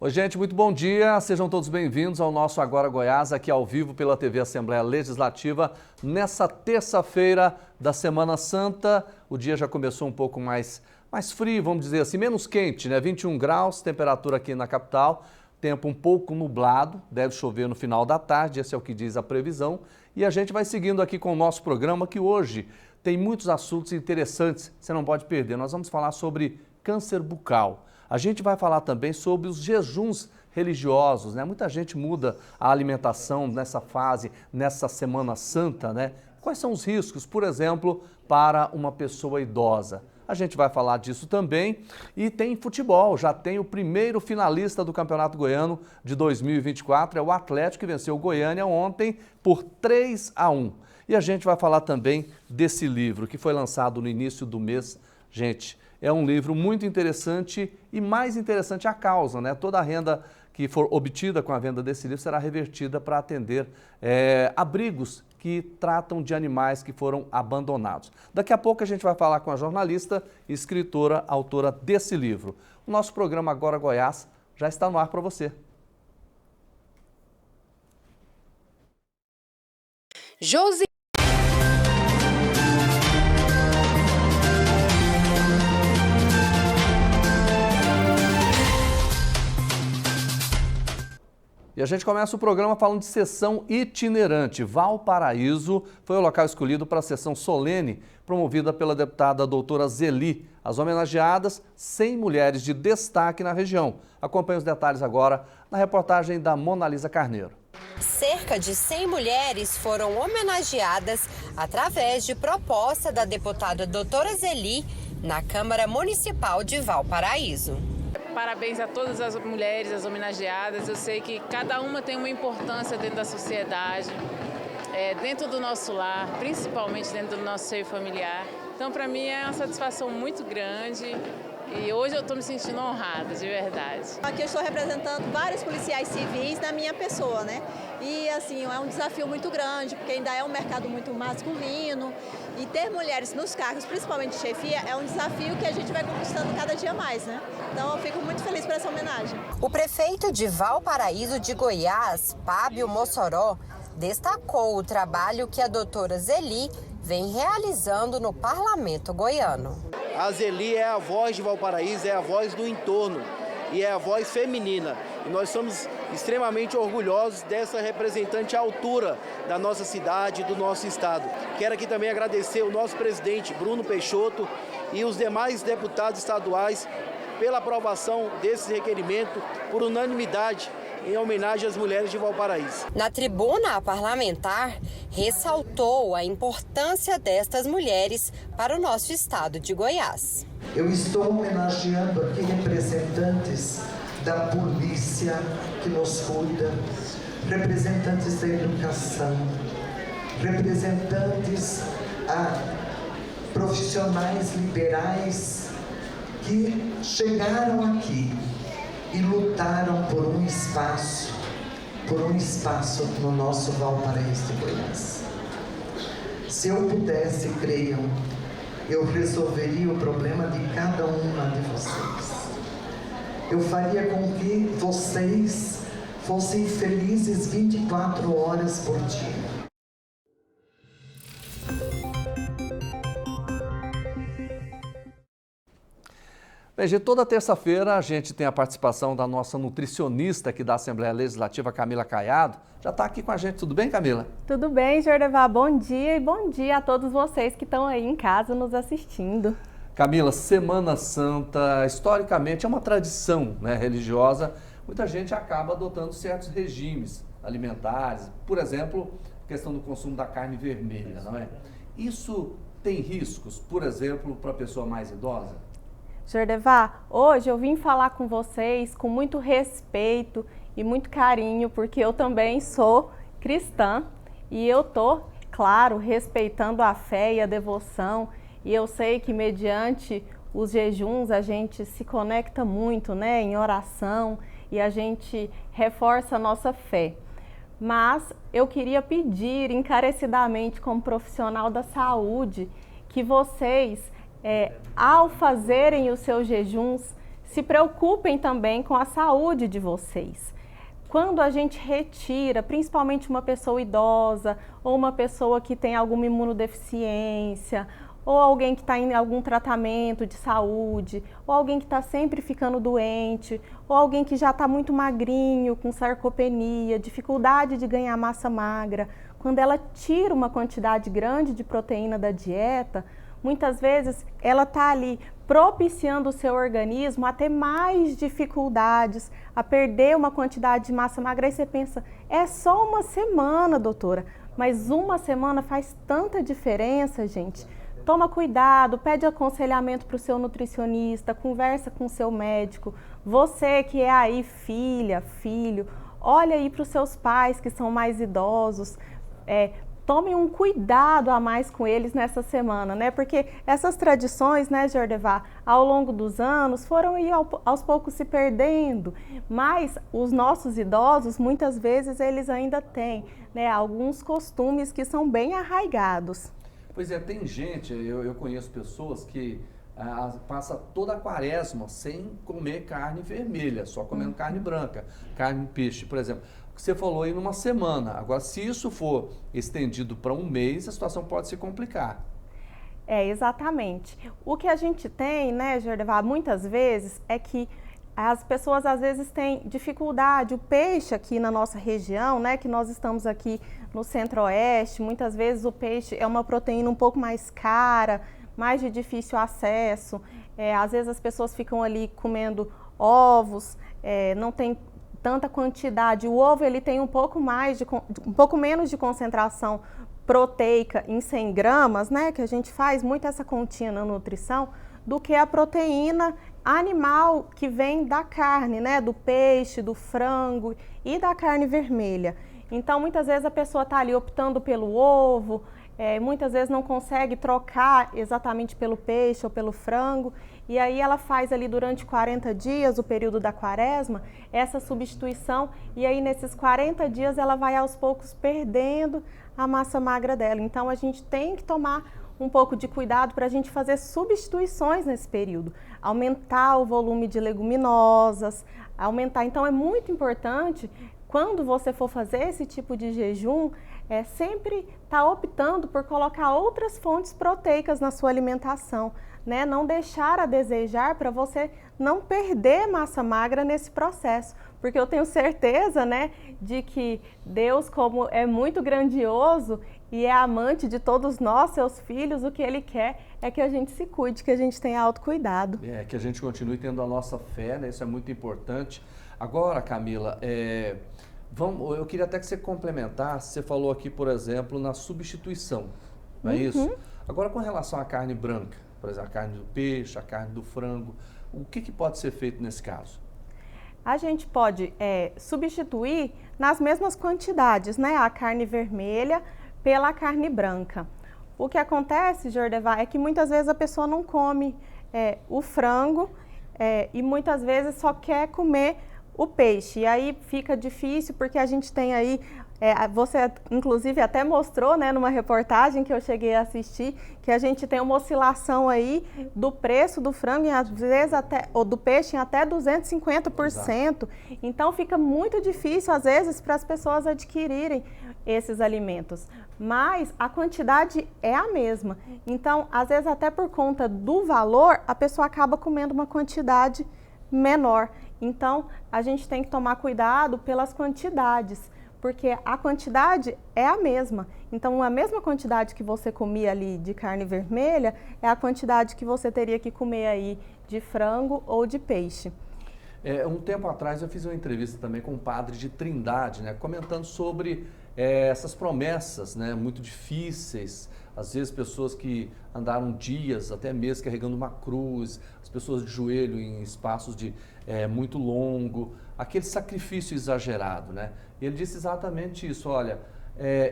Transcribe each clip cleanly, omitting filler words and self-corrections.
Oi, gente, muito bom dia. Sejam todos bem-vindos ao nosso Agora Goiás, aqui ao vivo pela TV Assembleia Legislativa, nessa terça-feira da Semana Santa. O dia já começou um pouco mais frio, vamos dizer assim, menos quente, né? 21 graus, temperatura aqui na capital, tempo um pouco nublado, deve chover no final da tarde, esse é o que diz a previsão. E a gente vai seguindo aqui com o nosso programa, que hoje tem muitos assuntos interessantes, você não pode perder. Nós vamos falar sobre câncer bucal. A gente vai falar também sobre os jejuns religiosos, né? Muita gente muda a alimentação nessa fase, nessa Semana Santa, né? Quais são os riscos, por exemplo, para uma pessoa idosa? A gente vai falar disso também. E tem futebol, já tem o primeiro finalista do Campeonato Goiano de 2024, é o Atlético, que venceu o Goiânia ontem por 3-1. E a gente vai falar também desse livro que foi lançado no início do mês. Gente, é um livro muito interessante e mais interessante a causa, né? Toda a renda que for obtida com a venda desse livro será revertida para atender abrigos que tratam de animais que foram abandonados. Daqui a pouco a gente vai falar com a jornalista, escritora, autora desse livro. O nosso programa Agora Goiás já está no ar para você. Josi. E a gente começa o programa falando de sessão itinerante. Valparaíso foi o local escolhido para a sessão solene, promovida pela deputada doutora Zeli. As homenageadas, 100 mulheres de destaque na região. Acompanhe os detalhes agora na reportagem da Monalisa Carneiro. Cerca de 100 mulheres foram homenageadas através de proposta da deputada doutora Zeli na Câmara Municipal de Valparaíso. Parabéns a todas as mulheres, as homenageadas. Eu sei que cada uma tem uma importância dentro da sociedade, dentro do nosso lar, principalmente dentro do nosso seio familiar. Então, para mim, é uma satisfação muito grande e hoje eu estou me sentindo honrada, de verdade. Aqui eu estou representando vários policiais civis na minha pessoa, né? E, assim, é um desafio muito grande, porque ainda é um mercado muito masculino. E ter mulheres nos cargos, principalmente de chefia, é um desafio que a gente vai conquistando cada dia mais, né? Então eu fico muito feliz por essa homenagem. O prefeito de Valparaíso de Goiás, Fábio Mossoró, destacou o trabalho que a doutora Zeli vem realizando no parlamento goiano. A Zeli é a voz de Valparaíso, é a voz do entorno e é a voz feminina. E nós somos extremamente orgulhosos dessa representante à altura da nossa cidade e do nosso estado. Quero aqui também agradecer o nosso presidente Bruno Peixoto e os demais deputados estaduais pela aprovação desse requerimento por unanimidade em homenagem às mulheres de Valparaíso. Na tribuna, a parlamentar ressaltou a importância destas mulheres para o nosso estado de Goiás. Eu estou homenageando aqui representantes da polícia que nos cuida, representantes da educação, representantes profissionais liberais que chegaram aqui e lutaram por um espaço no nosso Valparaíso de Goiás. Se eu pudesse, creiam, eu resolveria o problema de cada uma de vocês. Eu faria com que vocês fossem felizes 24 horas por dia. Bem, gente, toda terça-feira a gente tem a participação da nossa nutricionista aqui da Assembleia Legislativa, Camila Caiado. Já está aqui com a gente, tudo bem, Camila? Tudo bem, Jordevar, bom dia e bom dia a todos vocês que estão aí em casa nos assistindo. Camila, Semana Santa, historicamente é uma tradição, né, religiosa. Muita gente acaba adotando certos regimes alimentares, por exemplo, a questão do consumo da carne vermelha, não é? Isso tem riscos, por exemplo, para a pessoa mais idosa? Jordevar, hoje eu vim falar com vocês com muito respeito e muito carinho, porque eu também sou cristã e eu tô, claro, respeitando a fé e a devoção, e eu sei que mediante os jejuns a gente se conecta muito, né, em oração, e a gente reforça a nossa fé. Mas eu queria pedir encarecidamente, como profissional da saúde, que vocês, ao fazerem os seus jejuns, se preocupem também com a saúde de vocês. Quando a gente retira, principalmente uma pessoa idosa ou uma pessoa que tem alguma imunodeficiência, ou alguém que está em algum tratamento de saúde, ou alguém que está sempre ficando doente, ou alguém que já está muito magrinho, com sarcopenia, dificuldade de ganhar massa magra, quando ela tira uma quantidade grande de proteína da dieta, muitas vezes ela está ali propiciando o seu organismo a ter mais dificuldades, a perder uma quantidade de massa magra. Aí você pensa, é só uma semana, doutora, mas uma semana faz tanta diferença, gente. Toma cuidado, pede aconselhamento para o seu nutricionista, conversa com o seu médico. Você que é aí filha, filho, olha aí para os seus pais que são mais idosos, tomem um cuidado a mais com eles nessa semana, né? Porque essas tradições, né, Jordevar, ao longo dos anos foram aí aos poucos se perdendo, mas os nossos idosos, muitas vezes, eles ainda têm, né, alguns costumes que são bem arraigados. Pois é, tem gente, eu conheço pessoas que passa toda a quaresma sem comer carne vermelha, só comendo carne branca, carne peixe, por exemplo. O que você falou aí numa semana. Agora, se isso for estendido para um mês, a situação pode se complicar. Exatamente. O que a gente tem, né, Jordevar, muitas vezes é que as pessoas às vezes têm dificuldade, o peixe aqui na nossa região, né, que nós estamos aqui no centro-oeste, muitas vezes o peixe é uma proteína um pouco mais cara, mais de difícil acesso, às vezes as pessoas ficam ali comendo ovos, não tem tanta quantidade, o ovo ele tem um pouco menos de concentração proteica em 100 gramas, né, que a gente faz muito essa continha na nutrição, do que a proteína animal que vem da carne, né, do peixe, do frango e da carne vermelha. Então, muitas vezes a pessoa está ali optando pelo ovo, muitas vezes não consegue trocar exatamente pelo peixe ou pelo frango, e aí ela faz ali durante 40 dias, o período da quaresma, essa substituição, e aí nesses 40 dias ela vai aos poucos perdendo a massa magra dela. Então, a gente tem que tomar um pouco de cuidado para a gente fazer substituições nesse período, aumentar o volume de leguminosas, aumentar. Então, é muito importante, quando você for fazer esse tipo de jejum, sempre estar optando por colocar outras fontes proteicas na sua alimentação, né? Não deixar a desejar para você não perder massa magra nesse processo, porque eu tenho certeza, né, de que Deus, como é muito grandioso e é amante de todos nós, seus filhos, o que Ele quer é que a gente se cuide, que a gente tenha autocuidado. Que a gente continue tendo a nossa fé, né? Isso é muito importante. Agora, Camila, eu queria até que você complementasse, você falou aqui, por exemplo, na substituição, não é isso? Agora, com relação à carne branca, por exemplo, a carne do peixe, a carne do frango, o que pode ser feito nesse caso? A gente pode substituir nas mesmas quantidades, né, a carne vermelha pela carne branca. O que acontece, Jordevar, é que muitas vezes a pessoa não come o frango e muitas vezes só quer comer o peixe. E aí fica difícil porque a gente tem aí, você inclusive até mostrou, né, numa reportagem que eu cheguei a assistir, que a gente tem uma oscilação aí do preço do frango, e às vezes ou do peixe em até 250%. Exato. Então fica muito difícil às vezes para as pessoas adquirirem esses alimentos. Mas a quantidade é a mesma. Então, às vezes até por conta do valor, a pessoa acaba comendo uma quantidade menor. Então, a gente tem que tomar cuidado pelas quantidades, porque a quantidade é a mesma. Então, a mesma quantidade que você comia ali de carne vermelha é a quantidade que você teria que comer aí de frango ou de peixe. Um tempo atrás eu fiz uma entrevista também com um padre de Trindade, né, comentando sobre essas promessas, né, muito difíceis, às vezes pessoas que andaram dias, até meses carregando uma cruz, as pessoas de joelho em espaços muito longo, aquele sacrifício exagerado, né? E ele disse exatamente isso, olha,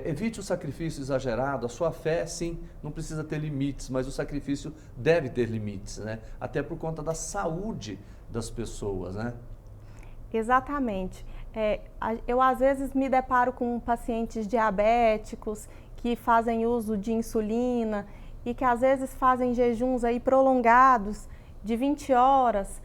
evite o sacrifício exagerado, a sua fé, sim, não precisa ter limites, mas o sacrifício deve ter limites, né? Até por conta da saúde das pessoas, né? Exatamente. Eu às vezes me deparo com pacientes diabéticos que fazem uso de insulina e que às vezes fazem jejuns aí prolongados de 20 horas,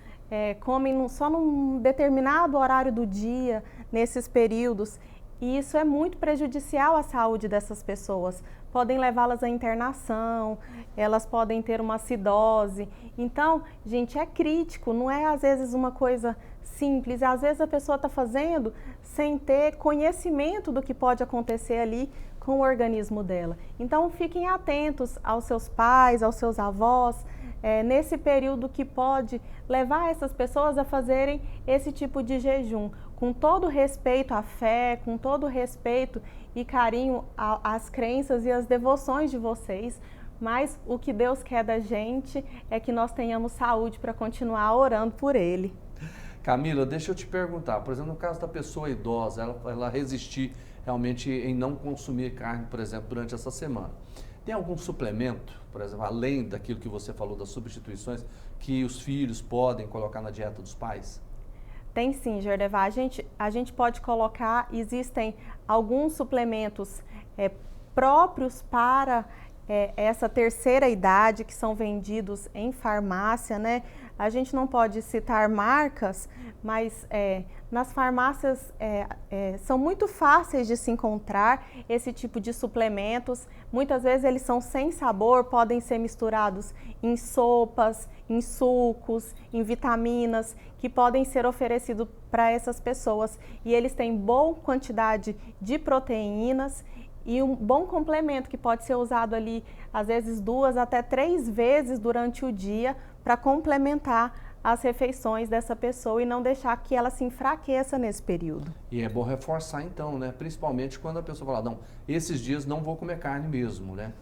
comem só num determinado horário do dia, nesses períodos. E isso é muito prejudicial à saúde dessas pessoas. Podem levá-las à internação, elas podem ter uma acidose. Então, gente, é crítico, não é às vezes uma coisa simples. Às vezes a pessoa está fazendo sem ter conhecimento do que pode acontecer ali com o organismo dela. Então, fiquem atentos aos seus pais, aos seus avós, nesse período que pode levar essas pessoas a fazerem esse tipo de jejum, com todo respeito à fé, com todo respeito e carinho às crenças e às devoções de vocês, mas o que Deus quer da gente é que nós tenhamos saúde para continuar orando por Ele. Camila, deixa eu te perguntar, por exemplo, no caso da pessoa idosa, ela resistir realmente em não consumir carne, por exemplo, durante essa semana. Tem algum suplemento, por exemplo, além daquilo que você falou das substituições, que os filhos podem colocar na dieta dos pais? Tem sim, Jordevá. A gente pode colocar, existem alguns suplementos próprios para essa terceira idade que são vendidos em farmácia, né? A gente não pode citar marcas, mas nas farmácias são muito fáceis de se encontrar esse tipo de suplementos. Muitas vezes eles são sem sabor, podem ser misturados em sopas, em sucos, em vitaminas, que podem ser oferecidos para essas pessoas. E eles têm boa quantidade de proteínas e um bom complemento que pode ser usado ali, às vezes 2 até 3 vezes durante o dia, para complementar as refeições dessa pessoa e não deixar que ela se enfraqueça nesse período. E é bom reforçar então, né? Principalmente quando a pessoa fala, não, esses dias não vou comer carne mesmo, né?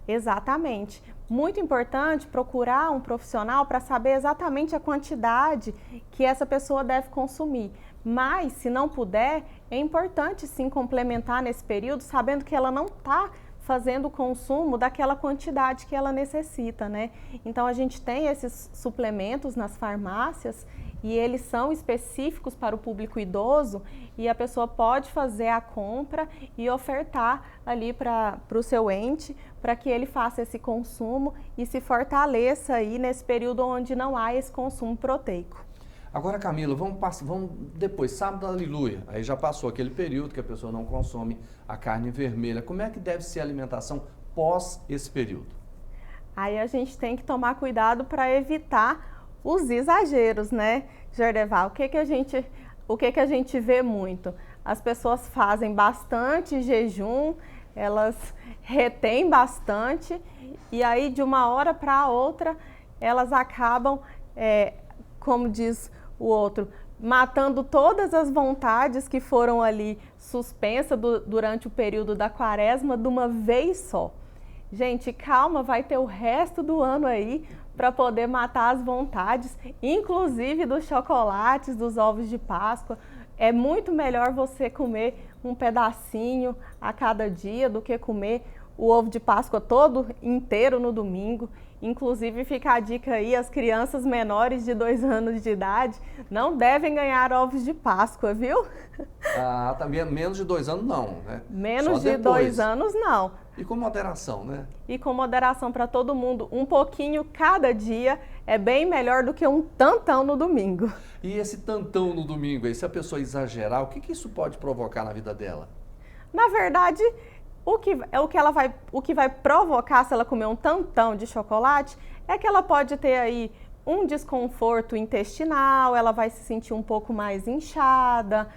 Exatamente. Muito importante procurar um profissional para saber exatamente a quantidade que essa pessoa deve consumir. Mas, se não puder, é importante sim complementar nesse período, sabendo que ela não está fazendo o consumo daquela quantidade que ela necessita, né? Então, a gente tem esses suplementos nas farmácias e eles são específicos para o público idoso e a pessoa pode fazer a compra e ofertar ali para o seu ente para que ele faça esse consumo e se fortaleça aí nesse período onde não há esse consumo proteico. Agora, Camila, vamos depois, sábado, aleluia, aí já passou aquele período que a pessoa não consome a carne vermelha. Como é que deve ser a alimentação pós esse período? Aí a gente tem que tomar cuidado para evitar os exageros, né, Jordeval? O que a gente vê muito? As pessoas fazem bastante jejum, elas retêm bastante e aí de uma hora para outra elas acabam, como diz o outro, matando todas as vontades que foram ali suspensas durante o período da quaresma de uma vez só. Gente, calma, vai ter o resto do ano aí para poder matar as vontades, inclusive dos chocolates, dos ovos de Páscoa. É muito melhor você comer um pedacinho a cada dia do que comer o ovo de Páscoa todo inteiro no domingo. Inclusive, fica a dica aí, as crianças menores de 2 anos de idade não devem ganhar ovos de Páscoa, viu? Ah, também menos de 2 anos não, né? Menos de 2 anos não. E com moderação, né? E com moderação para todo mundo, um pouquinho cada dia é bem melhor do que um tantão no domingo. E esse tantão no domingo aí, se a pessoa exagerar, o que isso pode provocar na vida dela? Na verdade, o que vai provocar se ela comer um tantão de chocolate é que ela pode ter aí um desconforto intestinal, ela vai se sentir um pouco mais inchada,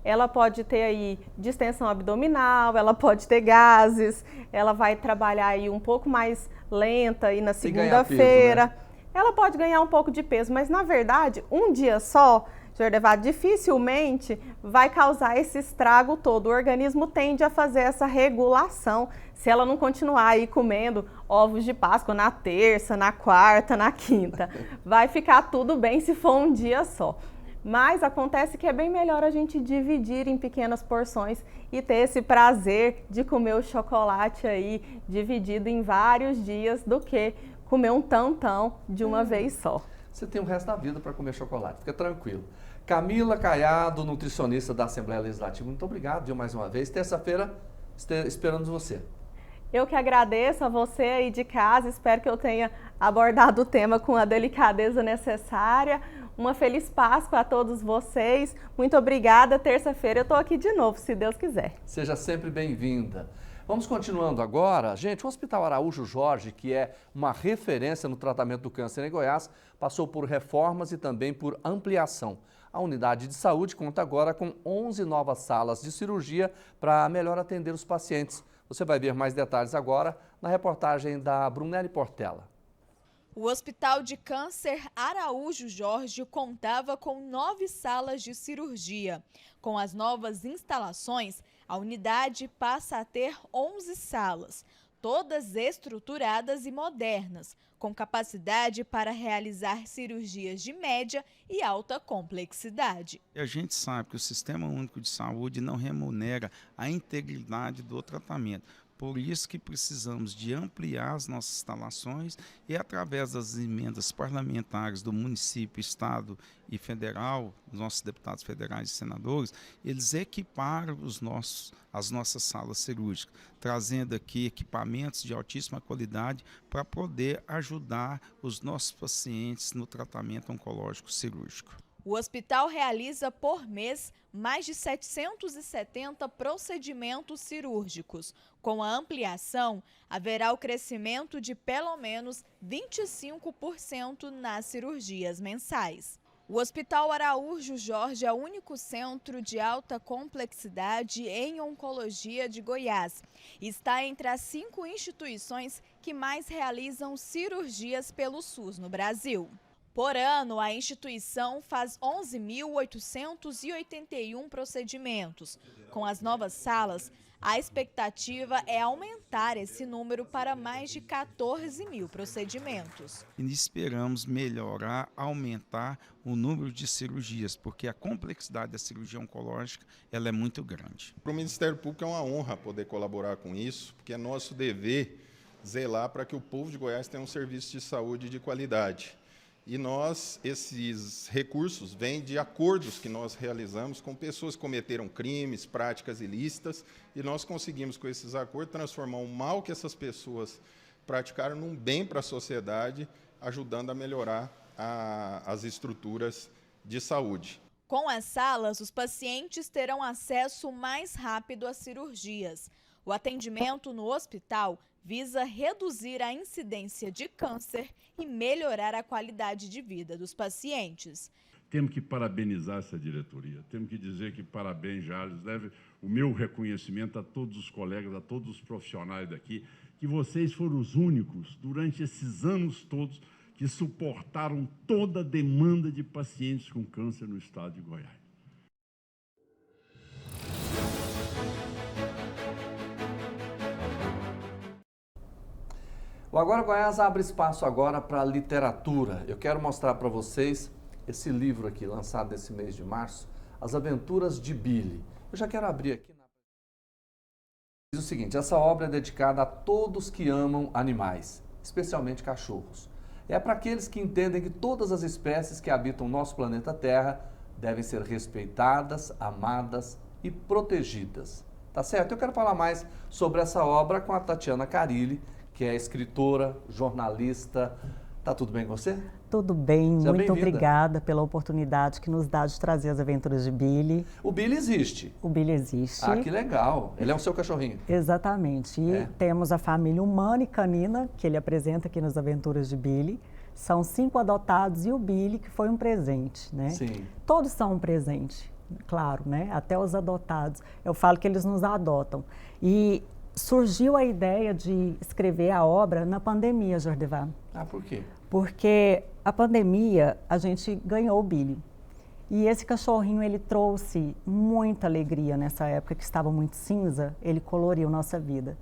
ela pode ter aí distensão abdominal, ela pode ter gases, ela vai trabalhar aí um pouco mais lenta aí na segunda-feira. Né? Ela pode ganhar um pouco de peso, mas na verdade, um dia só, Jordevá, dificilmente vai causar esse estrago todo. O organismo tende a fazer essa regulação se ela não continuar aí comendo ovos de Páscoa na terça, na quarta, na quinta. Vai ficar tudo bem se for um dia só. Mas acontece que é bem melhor a gente dividir em pequenas porções e ter esse prazer de comer o chocolate aí dividido em vários dias do que comer um tantão de uma vez só. Você tem o resto da vida para comer chocolate, fica tranquilo. Camila Caiado, nutricionista da Assembleia Legislativa, muito obrigado, viu, mais uma vez. Terça-feira, esperamos você. Eu que agradeço a você aí de casa, espero que eu tenha abordado o tema com a delicadeza necessária. Uma feliz Páscoa a todos vocês. Muito obrigada. Terça-feira eu estou aqui de novo, se Deus quiser. Seja sempre bem-vinda. Vamos continuando agora. Gente, o Hospital Araújo Jorge, que é uma referência no tratamento do câncer em Goiás, passou por reformas e também por ampliação. A unidade de saúde conta agora com 11 novas salas de cirurgia para melhor atender os pacientes. Você vai ver mais detalhes agora na reportagem da Brunelli Portela. O Hospital de Câncer Araújo Jorge contava com 9 salas de cirurgia. Com as novas instalações, a unidade passa a ter 11 salas, todas estruturadas e modernas, com capacidade para realizar cirurgias de média e alta complexidade. A gente sabe que o Sistema Único de Saúde não remunera a integridade do tratamento. Por isso que precisamos de ampliar as nossas instalações e, através das emendas parlamentares do município, estado e federal, os nossos deputados federais e senadores, eles equiparam as nossas salas cirúrgicas, trazendo aqui equipamentos de altíssima qualidade para poder ajudar os nossos pacientes no tratamento oncológico cirúrgico. O hospital realiza por mês mais de 770 procedimentos cirúrgicos. Com a ampliação, haverá o crescimento de pelo menos 25% nas cirurgias mensais. O Hospital Araújo Jorge é o único centro de alta complexidade em oncologia de Goiás. Está entre as 5 instituições que mais realizam cirurgias pelo SUS no Brasil. Por ano, a instituição faz 11.881 procedimentos. Com as novas salas, a expectativa é aumentar esse número para mais de 14 mil procedimentos. E esperamos melhorar, aumentar o número de cirurgias, porque a complexidade da cirurgia oncológica ela é muito grande. Para o Ministério Público é uma honra poder colaborar com isso, porque é nosso dever zelar para que o povo de Goiás tenha um serviço de saúde de qualidade. E esses recursos vêm de acordos que nós realizamos com pessoas que cometeram crimes, práticas ilícitas, e nós conseguimos, com esses acordos, transformar o mal que essas pessoas praticaram num bem para a sociedade, ajudando a melhorar as estruturas de saúde. Com as salas, os pacientes terão acesso mais rápido às cirurgias. O atendimento no hospital visa reduzir a incidência de câncer e melhorar a qualidade de vida dos pacientes. Temos que parabenizar essa diretoria, temos que dizer que parabéns, Jales, deve o meu reconhecimento a todos os colegas, a todos os profissionais daqui, que vocês foram os únicos, durante esses anos todos, que suportaram toda a demanda de pacientes com câncer no estado de Goiás. O Agora Goiás abre espaço agora para a literatura. Eu quero mostrar para vocês esse livro aqui, lançado nesse mês de março, As Aventuras de Billy. Eu já quero abrir aqui. Diz o seguinte, essa obra é dedicada a todos que amam animais, especialmente cachorros. É para aqueles que entendem que todas as espécies que habitam nosso planeta Terra devem ser respeitadas, amadas e protegidas. Tá certo? Eu quero falar mais sobre essa obra com a Tatiana Carilli, que é escritora, jornalista. Tá tudo bem com você? Tudo bem, Seja muito bem-vinda. Obrigada pela oportunidade que nos dá de trazer as aventuras de Billy. O Billy existe. O Billy existe. Ah, que legal. Ele é o seu cachorrinho. Exatamente. E temos a família humana e canina, que ele apresenta aqui nas aventuras de Billy. São 5 adotados e o Billy, que foi um presente, né? Sim. Todos são um presente, claro, né? Até os adotados. Eu falo que eles nos adotam. E surgiu a ideia de escrever a obra na pandemia, Jordevar. Ah, por quê? Porque a pandemia, a gente ganhou o Billy. E esse cachorrinho, ele trouxe muita alegria nessa época que estava muito cinza, ele coloriu nossa vida.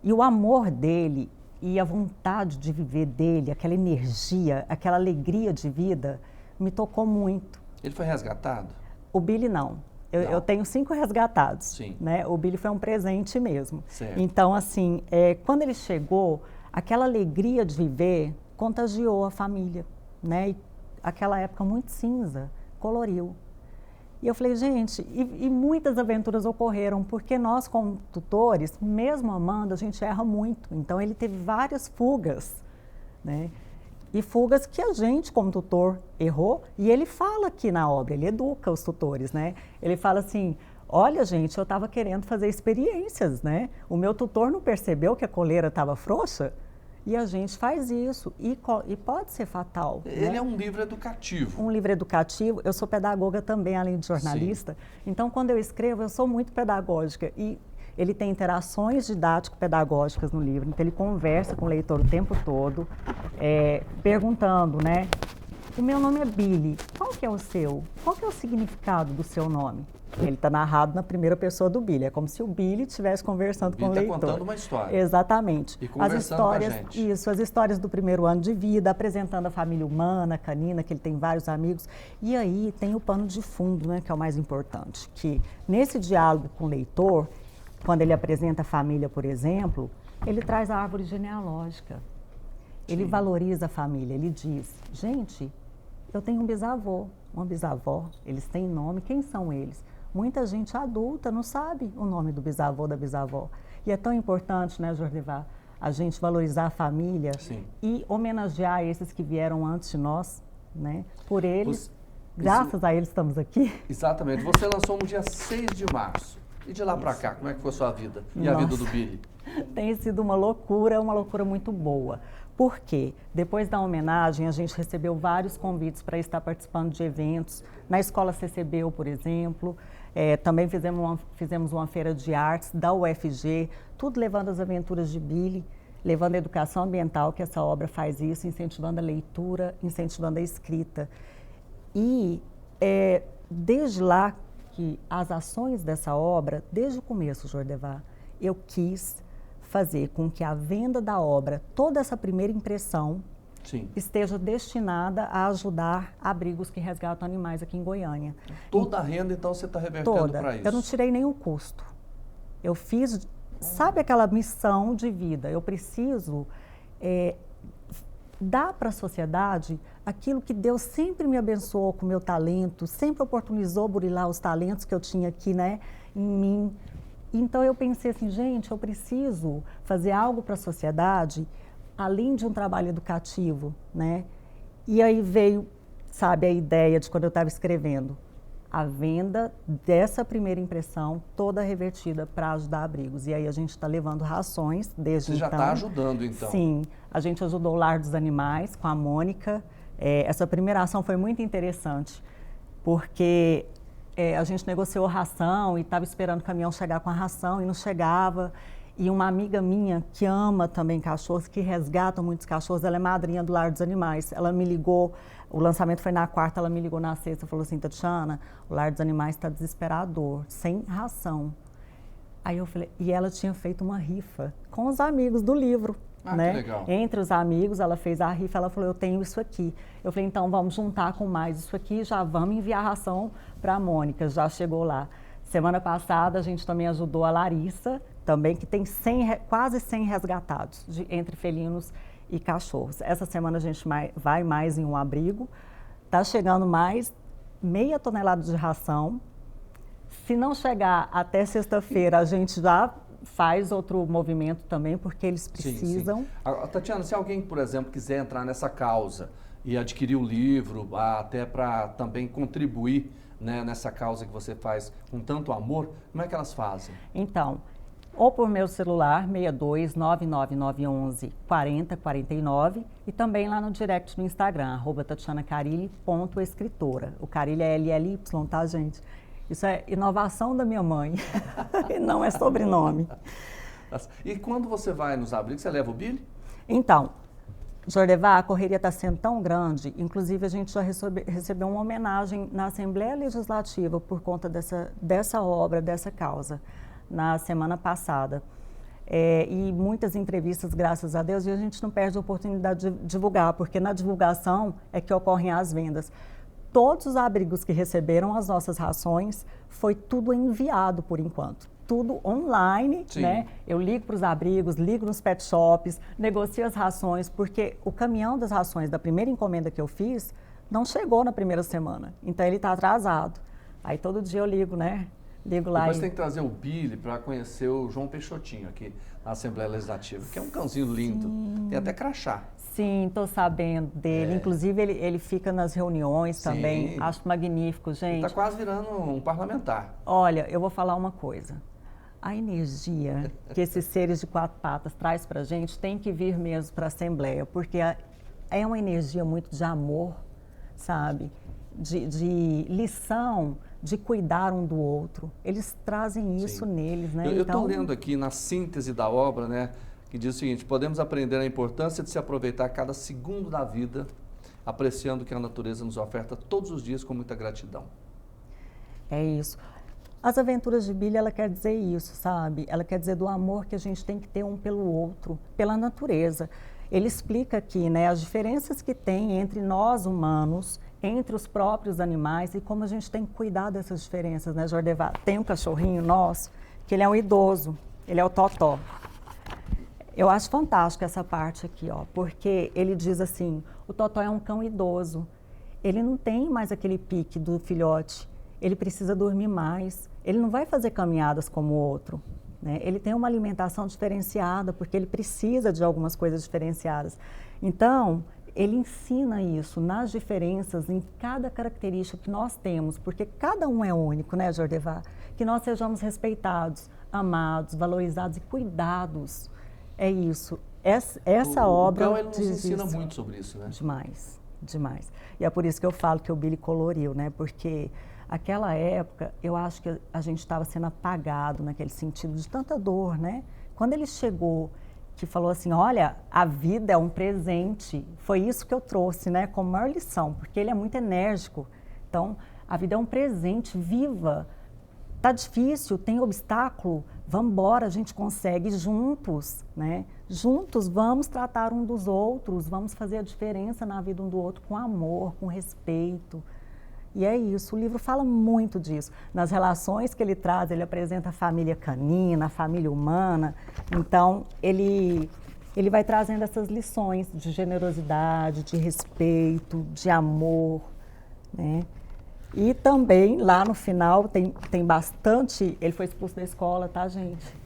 E o amor dele e a vontade de viver dele, aquela energia, aquela alegria de vida, me tocou muito. Ele foi resgatado? O Billy não. Eu tenho 5 resgatados. Sim. Né? O Billy foi um presente mesmo. Certo. Então, assim, quando ele chegou, aquela alegria de viver contagiou a família, né? E aquela época muito cinza coloriu. E eu falei, gente, e muitas aventuras ocorreram, porque nós, como tutores, mesmo amando, a gente erra muito. Então, ele teve várias fugas, né? E fugas que a gente, como tutor, errou. E ele fala aqui na obra, ele educa os tutores, né? Ele fala assim, olha, gente, eu estava querendo fazer experiências, né? O meu tutor não percebeu que a coleira estava frouxa? E a gente faz isso, e pode ser fatal. Ele né? é um livro educativo. Um livro educativo. Eu sou pedagoga também, além de jornalista. Sim. Então, quando eu escrevo, eu sou muito pedagógica. E ele tem interações didático-pedagógicas no livro. Então, ele conversa com o leitor o tempo todo, perguntando, né? O meu nome é Billy, qual que é o seu? Qual que é o significado do seu nome? Ele está narrado na primeira pessoa do Billy. É como se o Billy estivesse conversando com o leitor. Está contando uma história. Exatamente. E conversando com a gente. Isso, as histórias do primeiro ano de vida, apresentando a família humana, canina, que ele tem vários amigos. E aí tem o pano de fundo, né, que é o mais importante. Que nesse diálogo com o leitor, quando ele apresenta a família, por exemplo, ele traz a árvore genealógica. Ele valoriza a família. Ele diz, gente, eu tenho um bisavô, uma bisavó, eles têm nome, quem são eles? Muita gente adulta não sabe o nome do bisavô, da bisavó. E é tão importante, né, Jordevar, a gente valorizar a família. Sim. E homenagear esses que vieram antes de nós, né? Por eles, graças a eles estamos aqui. Exatamente. Você lançou no dia 6 de março. E de lá para cá, como é que foi a sua vida? E a vida do Billy? Tem sido uma loucura muito boa. Por quê? Depois da homenagem, a gente recebeu vários convites para estar participando de eventos. Na Escola CCBU, por exemplo. Também fizemos uma feira de artes da UFG, tudo levando as aventuras de Billy, levando a educação ambiental, que essa obra faz isso, incentivando a leitura, incentivando a escrita. E desde lá, que as ações dessa obra, desde o começo, Jordevar, eu quis fazer com que a venda da obra, toda essa primeira impressão, sim, esteja destinada a ajudar abrigos que resgatam animais aqui em Goiânia. Toda a renda, então, você está revertendo para isso? Eu não tirei nenhum custo. Eu fiz, sabe aquela missão de vida? Eu preciso dar para a sociedade aquilo que Deus sempre me abençoou com o meu talento, sempre oportunizou burilar os talentos que eu tinha aqui, né, em mim. Então eu pensei assim, gente, eu preciso fazer algo para a sociedade, além de um trabalho educativo, né? E aí veio, sabe, a ideia de quando eu estava escrevendo, a venda dessa primeira impressão, toda revertida para ajudar abrigos. E aí a gente está levando rações desde então. Você já está ajudando, então? Sim, a gente ajudou o Lar dos Animais com a Mônica. Essa primeira ação foi muito interessante, porque a gente negociou ração e estava esperando o caminhão chegar com a ração e não chegava. E uma amiga minha que ama também cachorros, que resgata muitos cachorros, ela é madrinha do Lar dos Animais. Ela me ligou, o lançamento foi na quarta, ela me ligou na sexta e falou assim, Tatiana, o Lar dos Animais está desesperador, sem ração. Aí eu falei, e ela tinha feito uma rifa com os amigos do livro. Né? Que legal. Entre os amigos, ela fez a rifa, ela falou, eu tenho isso aqui. Eu falei, então vamos juntar com mais isso aqui, já vamos enviar ração para a Mônica, já chegou lá. Semana passada a gente também ajudou a Larissa, também que tem quase 100 resgatados entre felinos e cachorros. Essa semana a gente vai mais em um abrigo, está chegando mais meia tonelada de ração. Se não chegar até sexta-feira, a gente já faz outro movimento também, porque eles precisam. Sim, sim. Tatiana, se alguém, por exemplo, quiser entrar nessa causa e adquirir o livro, até para também contribuir, né, nessa causa que você faz com tanto amor, como é que elas fazem? Então, ou por meu celular, 62 99911 4049, e também lá no direct no Instagram, @tatianacarilli.escritora. O Carilli é LLY, tá, gente? Isso é inovação da minha mãe, e não é sobrenome. E quando você vai nos abrigos, você leva o Billy? Então, Jordevar, a correria está sendo tão grande, inclusive a gente já recebeu uma homenagem na Assembleia Legislativa por conta dessa obra, dessa causa, na semana passada. E muitas entrevistas, graças a Deus, e a gente não perde a oportunidade de divulgar, porque na divulgação é que ocorrem as vendas. Todos os abrigos que receberam as nossas rações, foi tudo enviado por enquanto. Tudo online, né? Eu ligo para os abrigos, ligo nos pet shops, negocio as rações, porque o caminhão das rações da primeira encomenda que eu fiz não chegou na primeira semana. Então ele está atrasado. Aí todo dia eu ligo, né? Ligo lá. Depois tem que trazer o Billy para conhecer o João Peixotinho aqui na Assembleia Legislativa, que é um cãozinho lindo, tem até crachá. Sim, estou sabendo dele. Inclusive, ele fica nas reuniões também. Acho magnífico, gente. Está quase virando um parlamentar. Olha, eu vou falar uma coisa. A energia que esses seres de 4 patas traz para a gente tem que vir mesmo para a Assembleia, porque é uma energia muito de amor, sabe? De lição, de cuidar um do outro. Eles trazem isso neles, né? Eu estou lendo aqui na síntese da obra, né? Que diz o seguinte: podemos aprender a importância de se aproveitar cada segundo da vida, apreciando o que a natureza nos oferta todos os dias com muita gratidão. É isso. As aventuras de Billy, ela quer dizer isso, sabe? Ela quer dizer do amor que a gente tem que ter um pelo outro, pela natureza. Ele explica aqui, né, as diferenças que tem entre nós humanos, entre os próprios animais e como a gente tem que cuidar dessas diferenças, né, Jordevá? Tem um cachorrinho nosso, que ele é um idoso, ele é o Totó. Eu acho fantástico essa parte aqui, ó, porque ele diz assim, o Totó é um cão idoso, ele não tem mais aquele pique do filhote, ele precisa dormir mais, ele não vai fazer caminhadas como o outro, né? Ele tem uma alimentação diferenciada, porque ele precisa de algumas coisas diferenciadas. Então, ele ensina isso nas diferenças, em cada característica que nós temos, porque cada um é único, né, Jordevá? Que nós sejamos respeitados, amados, valorizados e cuidados. É isso. Essa obra... O cão, ele nos ensina muito sobre isso, né? Demais, demais. E é por isso que eu falo que o Billy coloriu, né? Porque aquela época, eu acho que a gente estava sendo apagado naquele sentido de tanta dor, né? Quando ele chegou, que falou assim, olha, a vida é um presente. Foi isso que eu trouxe, né? Como maior lição, porque ele é muito enérgico. Então, a vida é um presente, viva. Tá difícil, tem obstáculo, vamos embora, a gente consegue juntos, né? Juntos vamos tratar um dos outros, vamos fazer a diferença na vida um do outro com amor, com respeito. E é isso, o livro fala muito disso. Nas relações que ele traz, ele apresenta a família canina, a família humana. Então, ele vai trazendo essas lições de generosidade, de respeito, de amor, né? E também, lá no final, tem bastante... Ele foi expulso da escola, tá, gente?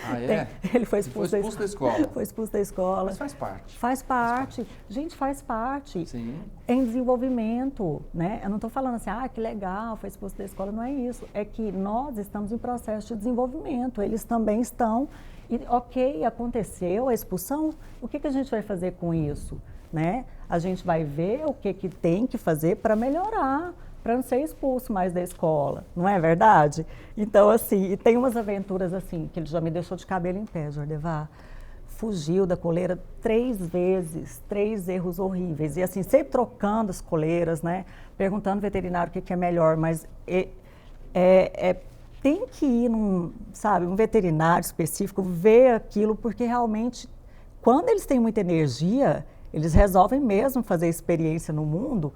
Ah, é? Ele foi expulso da escola. Foi expulso da escola. Mas faz parte. Faz parte. Gente, faz parte. Sim. Em desenvolvimento, né? Eu não estou falando assim, que legal, foi expulso da escola. Não é isso. É que nós estamos em processo de desenvolvimento. Eles também estão. E, ok, aconteceu a expulsão. O que a gente vai fazer com isso? Né? A gente vai ver o que tem que fazer para melhorar, para não ser expulso mais da escola, não é verdade? Então, assim, e tem umas aventuras assim, que ele já me deixou de cabelo em pé, Jordevá. Fugiu da coleira 3 vezes, 3 erros horríveis. E assim, sempre trocando as coleiras, né? Perguntando ao veterinário o que é melhor, mas tem que ir num veterinário específico, ver aquilo, porque realmente, quando eles têm muita energia, eles resolvem mesmo fazer experiência no mundo.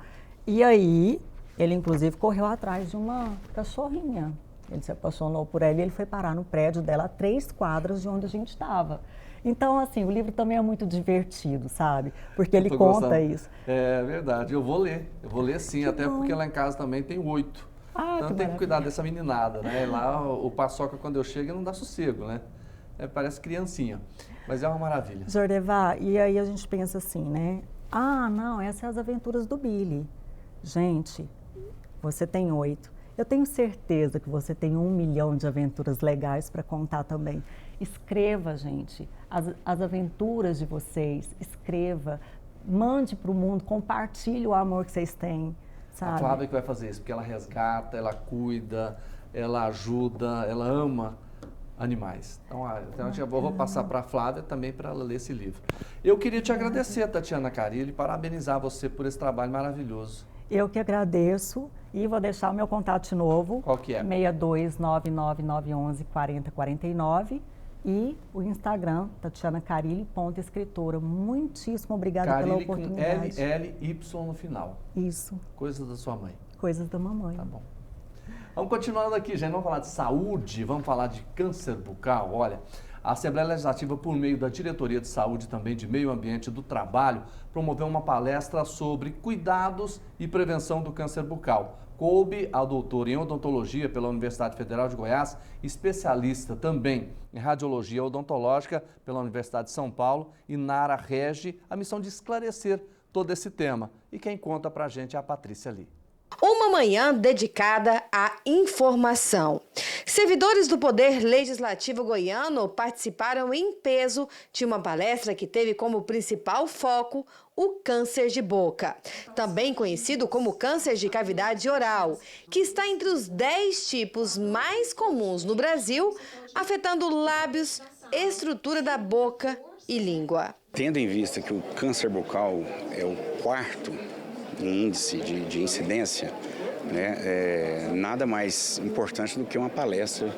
E aí, ele inclusive correu atrás de uma cachorrinha. Ele se apaixonou por ela e ele foi parar no prédio dela a 3 quadras de onde a gente estava. Então, assim, o livro também é muito divertido, sabe? Porque ele conta isso. É verdade, eu vou ler sim, até porque lá em casa também tem 8. Então tem que cuidar dessa meninada, né? Lá o Paçoca, quando eu chego, não dá sossego, né? Parece criancinha, mas é uma maravilha. Jordevá, e aí a gente pensa assim, né? Não, essas são as aventuras do Billy. Gente, você tem 8. Eu tenho certeza que você tem 1 milhão de aventuras legais para contar também. Escreva, gente, as aventuras de vocês, escreva, mande para o mundo, compartilhe o amor que vocês têm, sabe? A Flávia que vai fazer isso, porque ela resgata, ela cuida, ela ajuda, ela ama animais. Então eu vou passar para a Flávia também para ela ler esse livro. Eu queria te agradecer, Tatiana Carilli, parabenizar você por esse trabalho maravilhoso. Eu que agradeço e vou deixar o meu contato de novo. Qual que é? 62999114049 e o Instagram, tatianacarilli.escritora. Muitíssimo obrigada pela oportunidade. Com L-Y no final. Isso. Coisas da sua mãe. Coisas da mamãe. Tá bom. Vamos continuando aqui, gente. Vamos falar de saúde, vamos falar de câncer bucal. Olha, a Assembleia Legislativa, por meio da Diretoria de Saúde e também de Meio Ambiente do Trabalho, promoveu uma palestra sobre cuidados e prevenção do câncer bucal, coube ao doutor em odontologia pela Universidade Federal de Goiás, especialista também em radiologia odontológica pela Universidade de São Paulo, Inara Regi, a missão de esclarecer todo esse tema. E quem conta pra gente é a Patrícia Lee. Uma manhã dedicada à informação. Servidores do Poder Legislativo goiano participaram em peso de uma palestra que teve como principal foco o câncer de boca, também conhecido como câncer de cavidade oral, que está entre os 10 tipos mais comuns no Brasil, afetando lábios, estrutura da boca e língua. Tendo em vista que o câncer bucal é o quarto índice de incidência, né, nada mais importante do que uma palestra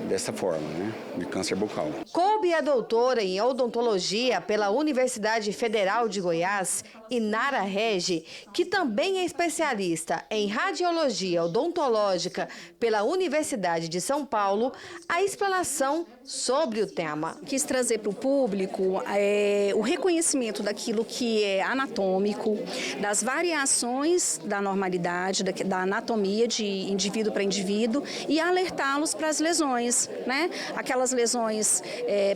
dessa forma, né, de câncer bucal. Coube a doutora em odontologia pela Universidade Federal de Goiás, Inara Regi, que também é especialista em radiologia odontológica pela Universidade de São Paulo, a explanação sobre o tema. Quis trazer para o público o reconhecimento daquilo que é anatômico, das variações da normalidade, da anatomia de indivíduo para indivíduo e alertá-los para as lesões, né? Aquelas lesões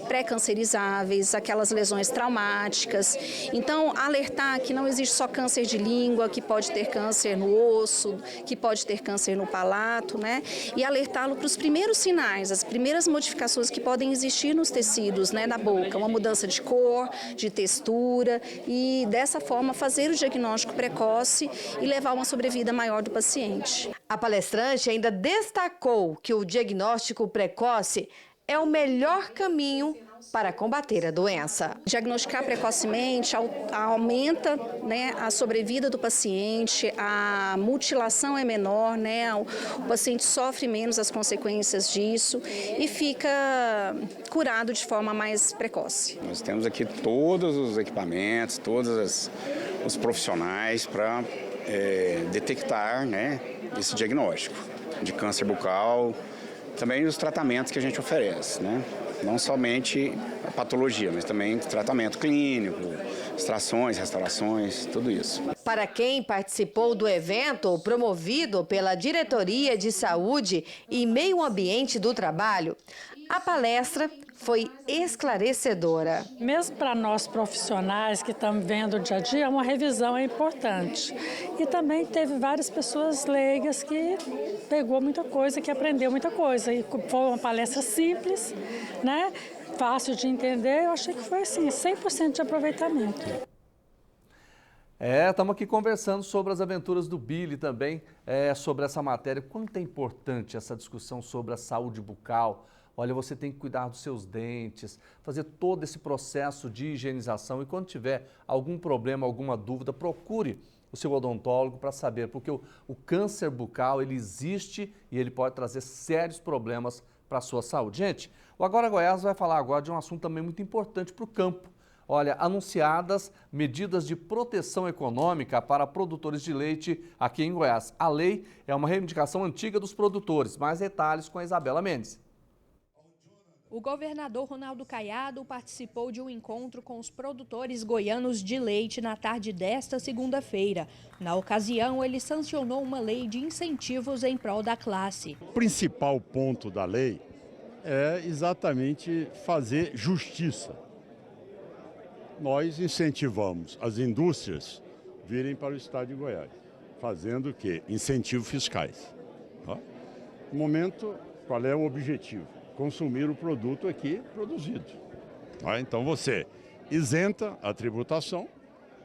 pré-cancerizáveis, aquelas lesões traumáticas. Então, alertar que não existe só câncer de língua, que pode ter câncer no osso, que pode ter câncer no palato, né? E alertá-lo para os primeiros sinais, as primeiras modificações que podem existir nos tecidos, né, da boca, uma mudança de cor, de textura e dessa forma fazer o diagnóstico precoce e levar uma sobrevida maior do paciente. A palestrante ainda destacou que o diagnóstico precoce é o melhor caminho para combater a doença. Diagnosticar precocemente aumenta, né, a sobrevida do paciente, a mutilação é menor, né, o paciente sofre menos as consequências disso e fica curado de forma mais precoce. Nós temos aqui todos os equipamentos, todos os profissionais para detectar, né, esse diagnóstico de câncer bucal, também os tratamentos que a gente oferece, né? Não somente a patologia, mas também tratamento clínico, extrações, restaurações, tudo isso. Para quem participou do evento promovido pela Diretoria de Saúde e Meio Ambiente do Trabalho, a palestra foi esclarecedora. Mesmo para nós profissionais que estamos vendo o dia a dia, uma revisão é importante. E também teve várias pessoas leigas que pegou muita coisa, que aprendeu muita coisa. E foi uma palestra simples, né? Fácil de entender. Eu achei que foi assim, 100% de aproveitamento. Estamos aqui conversando sobre as aventuras do Billy também, sobre essa matéria. Quanto é importante essa discussão sobre a saúde bucal. Olha, você tem que cuidar dos seus dentes, fazer todo esse processo de higienização e quando tiver algum problema, alguma dúvida, procure o seu odontólogo para saber, porque o câncer bucal, ele existe e ele pode trazer sérios problemas para a sua saúde. Gente, o Agora Goiás vai falar agora de um assunto também muito importante para o campo. Olha, anunciadas medidas de proteção econômica para produtores de leite aqui em Goiás. A lei é uma reivindicação antiga dos produtores. Mais detalhes com a Isabela Mendes. O governador Ronaldo Caiado participou de um encontro com os produtores goianos de leite na tarde desta segunda-feira. Na ocasião, ele sancionou uma lei de incentivos em prol da classe. O principal ponto da lei é exatamente fazer justiça. Nós incentivamos as indústrias virem para o estado de Goiás, fazendo o quê? Incentivos fiscais. No momento, qual é o objetivo? Consumir o produto aqui produzido. Então você isenta a tributação,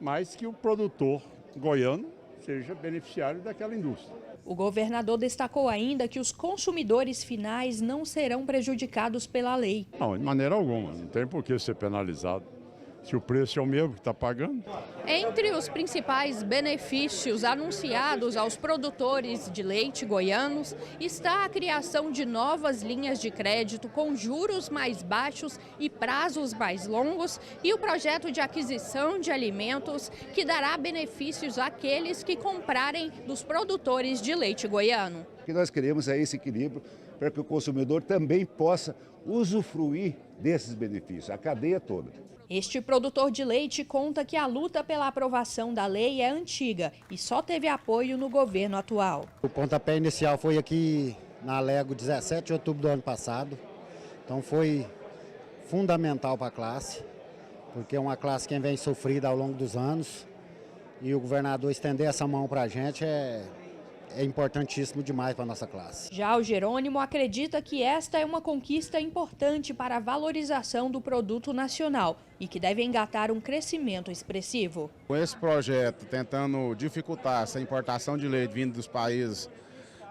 mas que o produtor goiano seja beneficiário daquela indústria. O governador destacou ainda que os consumidores finais não serão prejudicados pela lei. Não, de maneira alguma, não tem por que ser penalizado. Se o preço é o mesmo que está pagando. Entre os principais benefícios anunciados aos produtores de leite goianos está a criação de novas linhas de crédito com juros mais baixos e prazos mais longos e o projeto de aquisição de alimentos que dará benefícios àqueles que comprarem dos produtores de leite goiano. O que nós queremos é esse equilíbrio para que o consumidor também possa usufruir desses benefícios, a cadeia toda. Este produtor de leite conta que a luta pela aprovação da lei é antiga e só teve apoio no governo atual. O pontapé inicial foi aqui na Alego, 17 de outubro do ano passado. Então foi fundamental para a classe, porque é uma classe que vem sofrida ao longo dos anos. E o governador estender essa mão para a gente é importantíssimo demais para a nossa classe. Já o Jerônimo acredita que esta é uma conquista importante para a valorização do produto nacional e que deve engatar um crescimento expressivo. Com esse projeto, tentando dificultar essa importação de leite vindo dos países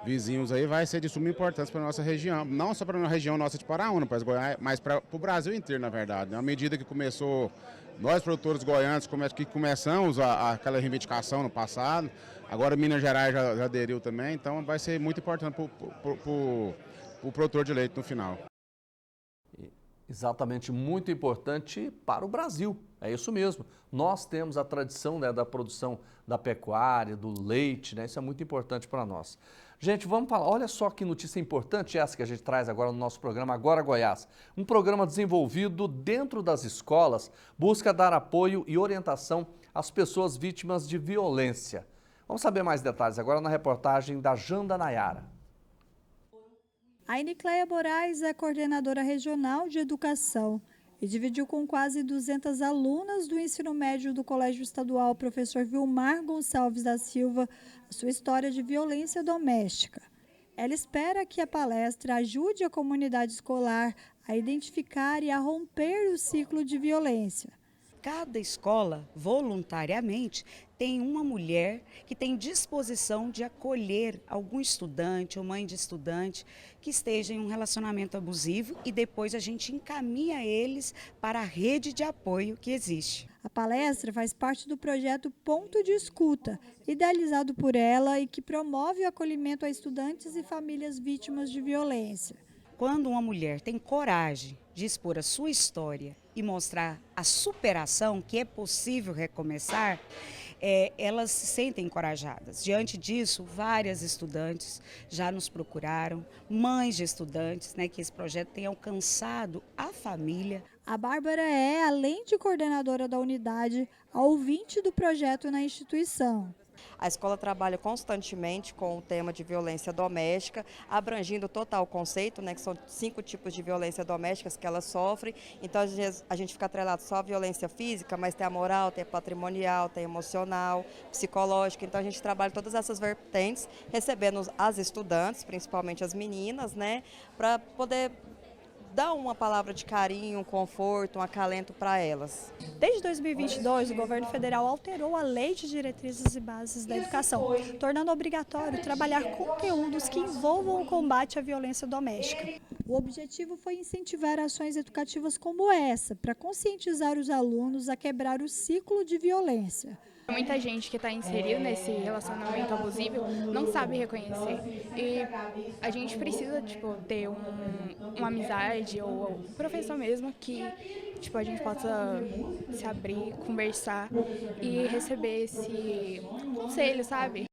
vizinhos, aí vai ser de suma importância para a nossa região, não só para a região nossa de Paraúna, mas para o Brasil inteiro, na verdade. À medida que começou, nós produtores goianos que começamos aquela reivindicação no passado, agora Minas Gerais já aderiu também, então vai ser muito importante para o produtor de leite no final. Exatamente, muito importante para o Brasil, é isso mesmo. Nós temos a tradição, né, da produção da pecuária, do leite, né, isso é muito importante para nós. Gente, vamos falar, olha só que notícia importante essa que a gente traz agora no nosso programa Agora Goiás. Um programa desenvolvido dentro das escolas busca dar apoio e orientação às pessoas vítimas de violência. Vamos saber mais detalhes agora na reportagem da Janda Nayara. A Enicleia Moraes é coordenadora regional de educação e dividiu com quase 200 alunas do ensino médio do Colégio Estadual Professor Vilmar Gonçalves da Silva a sua história de violência doméstica. Ela espera que a palestra ajude a comunidade escolar a identificar e a romper o ciclo de violência. Cada escola, voluntariamente, tem uma mulher que tem disposição de acolher algum estudante ou mãe de estudante que esteja em um relacionamento abusivo e depois a gente encaminha eles para a rede de apoio que existe. A palestra faz parte do projeto Ponto de Escuta, idealizado por ela e que promove o acolhimento a estudantes e famílias vítimas de violência. Quando uma mulher tem coragem de expor a sua história e mostrar a superação, que é possível recomeçar, elas se sentem encorajadas. Diante disso, várias estudantes já nos procuraram, mães de estudantes, né, que esse projeto tem alcançado a família. A Bárbara é, além de coordenadora da unidade, a ouvinte do projeto na instituição. A escola trabalha constantemente com o tema de violência doméstica, abrangindo total o conceito, né, que são 5 tipos de violência domésticas que elas sofrem. Então, às vezes, a gente fica atrelado só à violência física, mas tem a moral, tem a patrimonial, tem a emocional, psicológica. Então, a gente trabalha todas essas vertentes, recebendo as estudantes, principalmente as meninas, né, para poder dar uma palavra de carinho, um conforto, um acalento para elas. Desde 2022, o governo federal alterou a Lei de Diretrizes e Bases da Educação, tornando obrigatório trabalhar conteúdos que envolvam o combate à violência doméstica. O objetivo foi incentivar ações educativas como essa, para conscientizar os alunos a quebrar o ciclo de violência. Muita gente que está inserida nesse relacionamento abusivo não sabe reconhecer. E a gente precisa, ter uma amizade ou um professor mesmo que, a gente possa se abrir, conversar e receber esse conselho, sabe?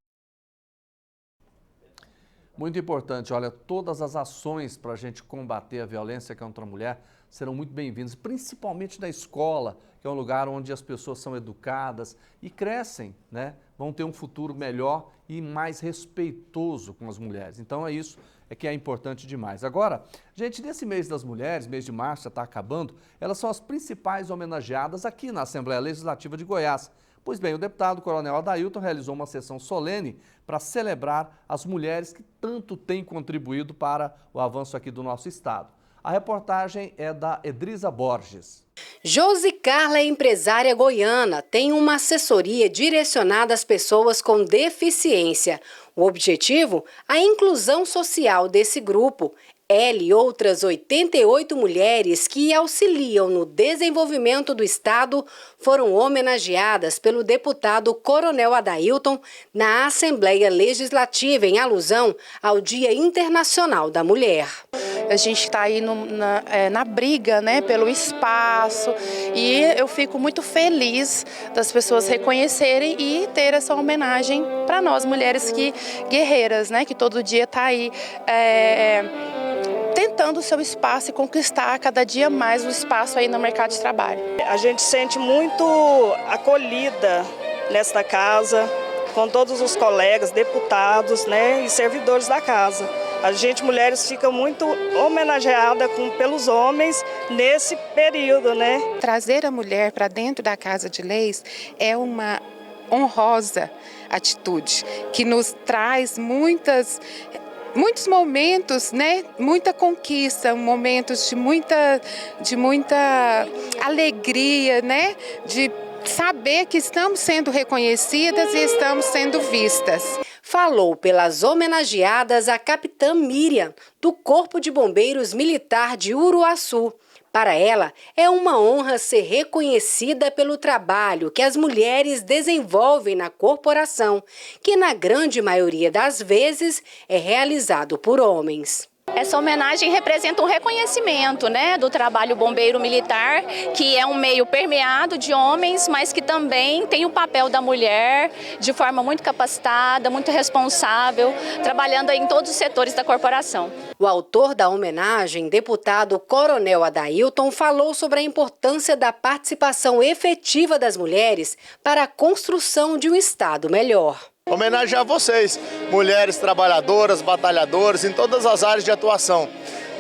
Muito importante, olha, todas as ações para a gente combater a violência contra a mulher serão muito bem-vindas, principalmente na escola, que é um lugar onde as pessoas são educadas e crescem, né? Vão ter um futuro melhor e mais respeitoso com as mulheres. Então é isso que é importante demais. Agora, gente, nesse mês das mulheres, mês de março já está acabando, elas são as principais homenageadas aqui na Assembleia Legislativa de Goiás. Pois bem, o deputado Coronel Adailton realizou uma sessão solene para celebrar as mulheres que tanto têm contribuído para o avanço aqui do nosso estado. A reportagem é da Edrisa Borges. Josi Carla é empresária goiana, tem uma assessoria direcionada às pessoas com deficiência. O objetivo? A inclusão social desse grupo. Ela e outras 88 mulheres que auxiliam no desenvolvimento do Estado foram homenageadas pelo deputado Coronel Adailton na Assembleia Legislativa em alusão ao Dia Internacional da Mulher. a gente está aí na briga, né, pelo espaço, e eu fico muito feliz das pessoas reconhecerem e ter essa homenagem para nós, mulheres guerreiras, né, que todo dia está aí tentando o seu espaço e conquistar cada dia mais o espaço aí no mercado de trabalho. A gente sente muito acolhida nesta casa, com todos os colegas, deputados, né, e servidores da casa. A gente, mulheres, fica muito homenageada pelos homens nesse período, né? Trazer a mulher para dentro da Casa de Leis é uma honrosa atitude que nos traz muitos momentos, né? Muita conquista, momentos de muita alegria, né? De saber que estamos sendo reconhecidas e estamos sendo vistas. Falou pelas homenageadas a capitã Miriam, do Corpo de Bombeiros Militar de Uruaçu. Para ela, é uma honra ser reconhecida pelo trabalho que as mulheres desenvolvem na corporação, que na grande maioria das vezes é realizado por homens. Essa homenagem representa um reconhecimento, né, do trabalho bombeiro militar, que é um meio permeado de homens, mas que também tem o papel da mulher de forma muito capacitada, muito responsável, trabalhando em todos os setores da corporação. O autor da homenagem, deputado Coronel Adailton, falou sobre a importância da participação efetiva das mulheres para a construção de um Estado melhor. Homenagear vocês, mulheres trabalhadoras, batalhadoras, em todas as áreas de atuação.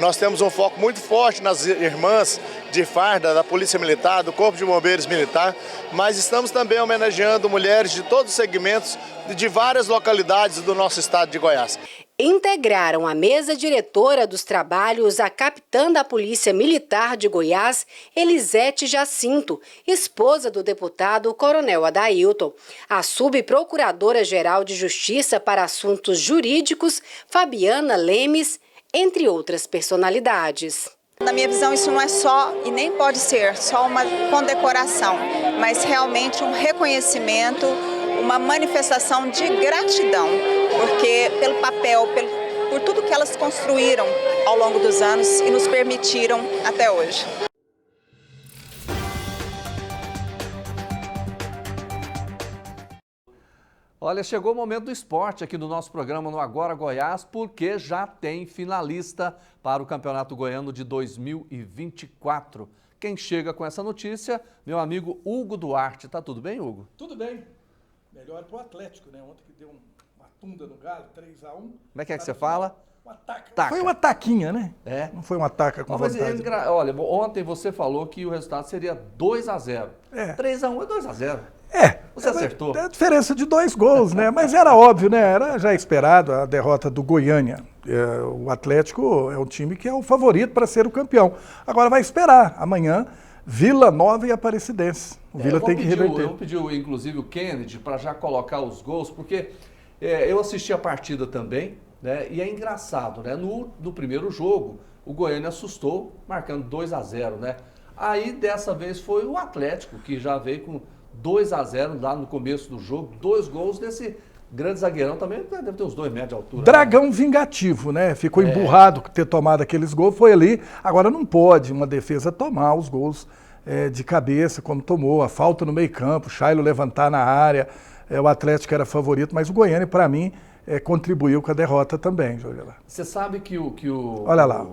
Nós temos um foco muito forte nas irmãs de farda, da Polícia Militar, do Corpo de Bombeiros Militar, mas estamos também homenageando mulheres de todos os segmentos de várias localidades do nosso estado de Goiás. Integraram a mesa diretora dos trabalhos a capitã da Polícia Militar de Goiás, Elisete Jacinto, esposa do deputado Coronel Adailton, a subprocuradora-geral de Justiça para Assuntos Jurídicos, Fabiana Lemes, entre outras personalidades. Na minha visão, isso não é só, e nem pode ser, só uma condecoração, mas realmente um reconhecimento, uma manifestação de gratidão, porque pelo papel, por tudo que elas construíram ao longo dos anos e nos permitiram até hoje. Olha, chegou o momento do esporte aqui no nosso programa no Agora Goiás, porque já tem finalista para o Campeonato Goiano de 2024. Quem chega com essa notícia, meu amigo Hugo Duarte. Tá tudo bem, Hugo? Tudo bem. Melhor para o Atlético, né? Ontem que deu uma tunda no Galo, 3-1. Como é que você fala? Um ataque. Foi uma taquinha, né? É. Não foi um ataque com vontade. Olha, ontem você falou que o resultado seria 2-0. 3-1 é 2-0. Você acertou. É a diferença de 2 gols, né? Mas era óbvio, né? Era já esperado a derrota do Goiânia. O Atlético é um time que é o favorito para ser o campeão. Agora vai esperar. Amanhã, Vila Nova e Aparecidense. O Vila tem que reverter. Eu pedi, inclusive, o Kennedy para já colocar os gols, porque eu assisti a partida também, né? E é engraçado, né? No primeiro jogo, o Goiânia assustou, marcando 2-0, né? Aí, dessa vez, foi o Atlético, que já veio com 2-0 lá no começo do jogo, 2 gols desse grande zagueirão também, deve ter uns 2 metros de altura. Dragão, né? Vingativo, né? Ficou emburrado ter tomado aqueles gols, foi ali. Agora não pode uma defesa tomar os gols de cabeça, como tomou, a falta no meio campo, o Shailo levantar na área, o Atlético era favorito, mas o Goiânia, para mim, contribuiu com a derrota também, Jorge. Você sabe que o Olha lá.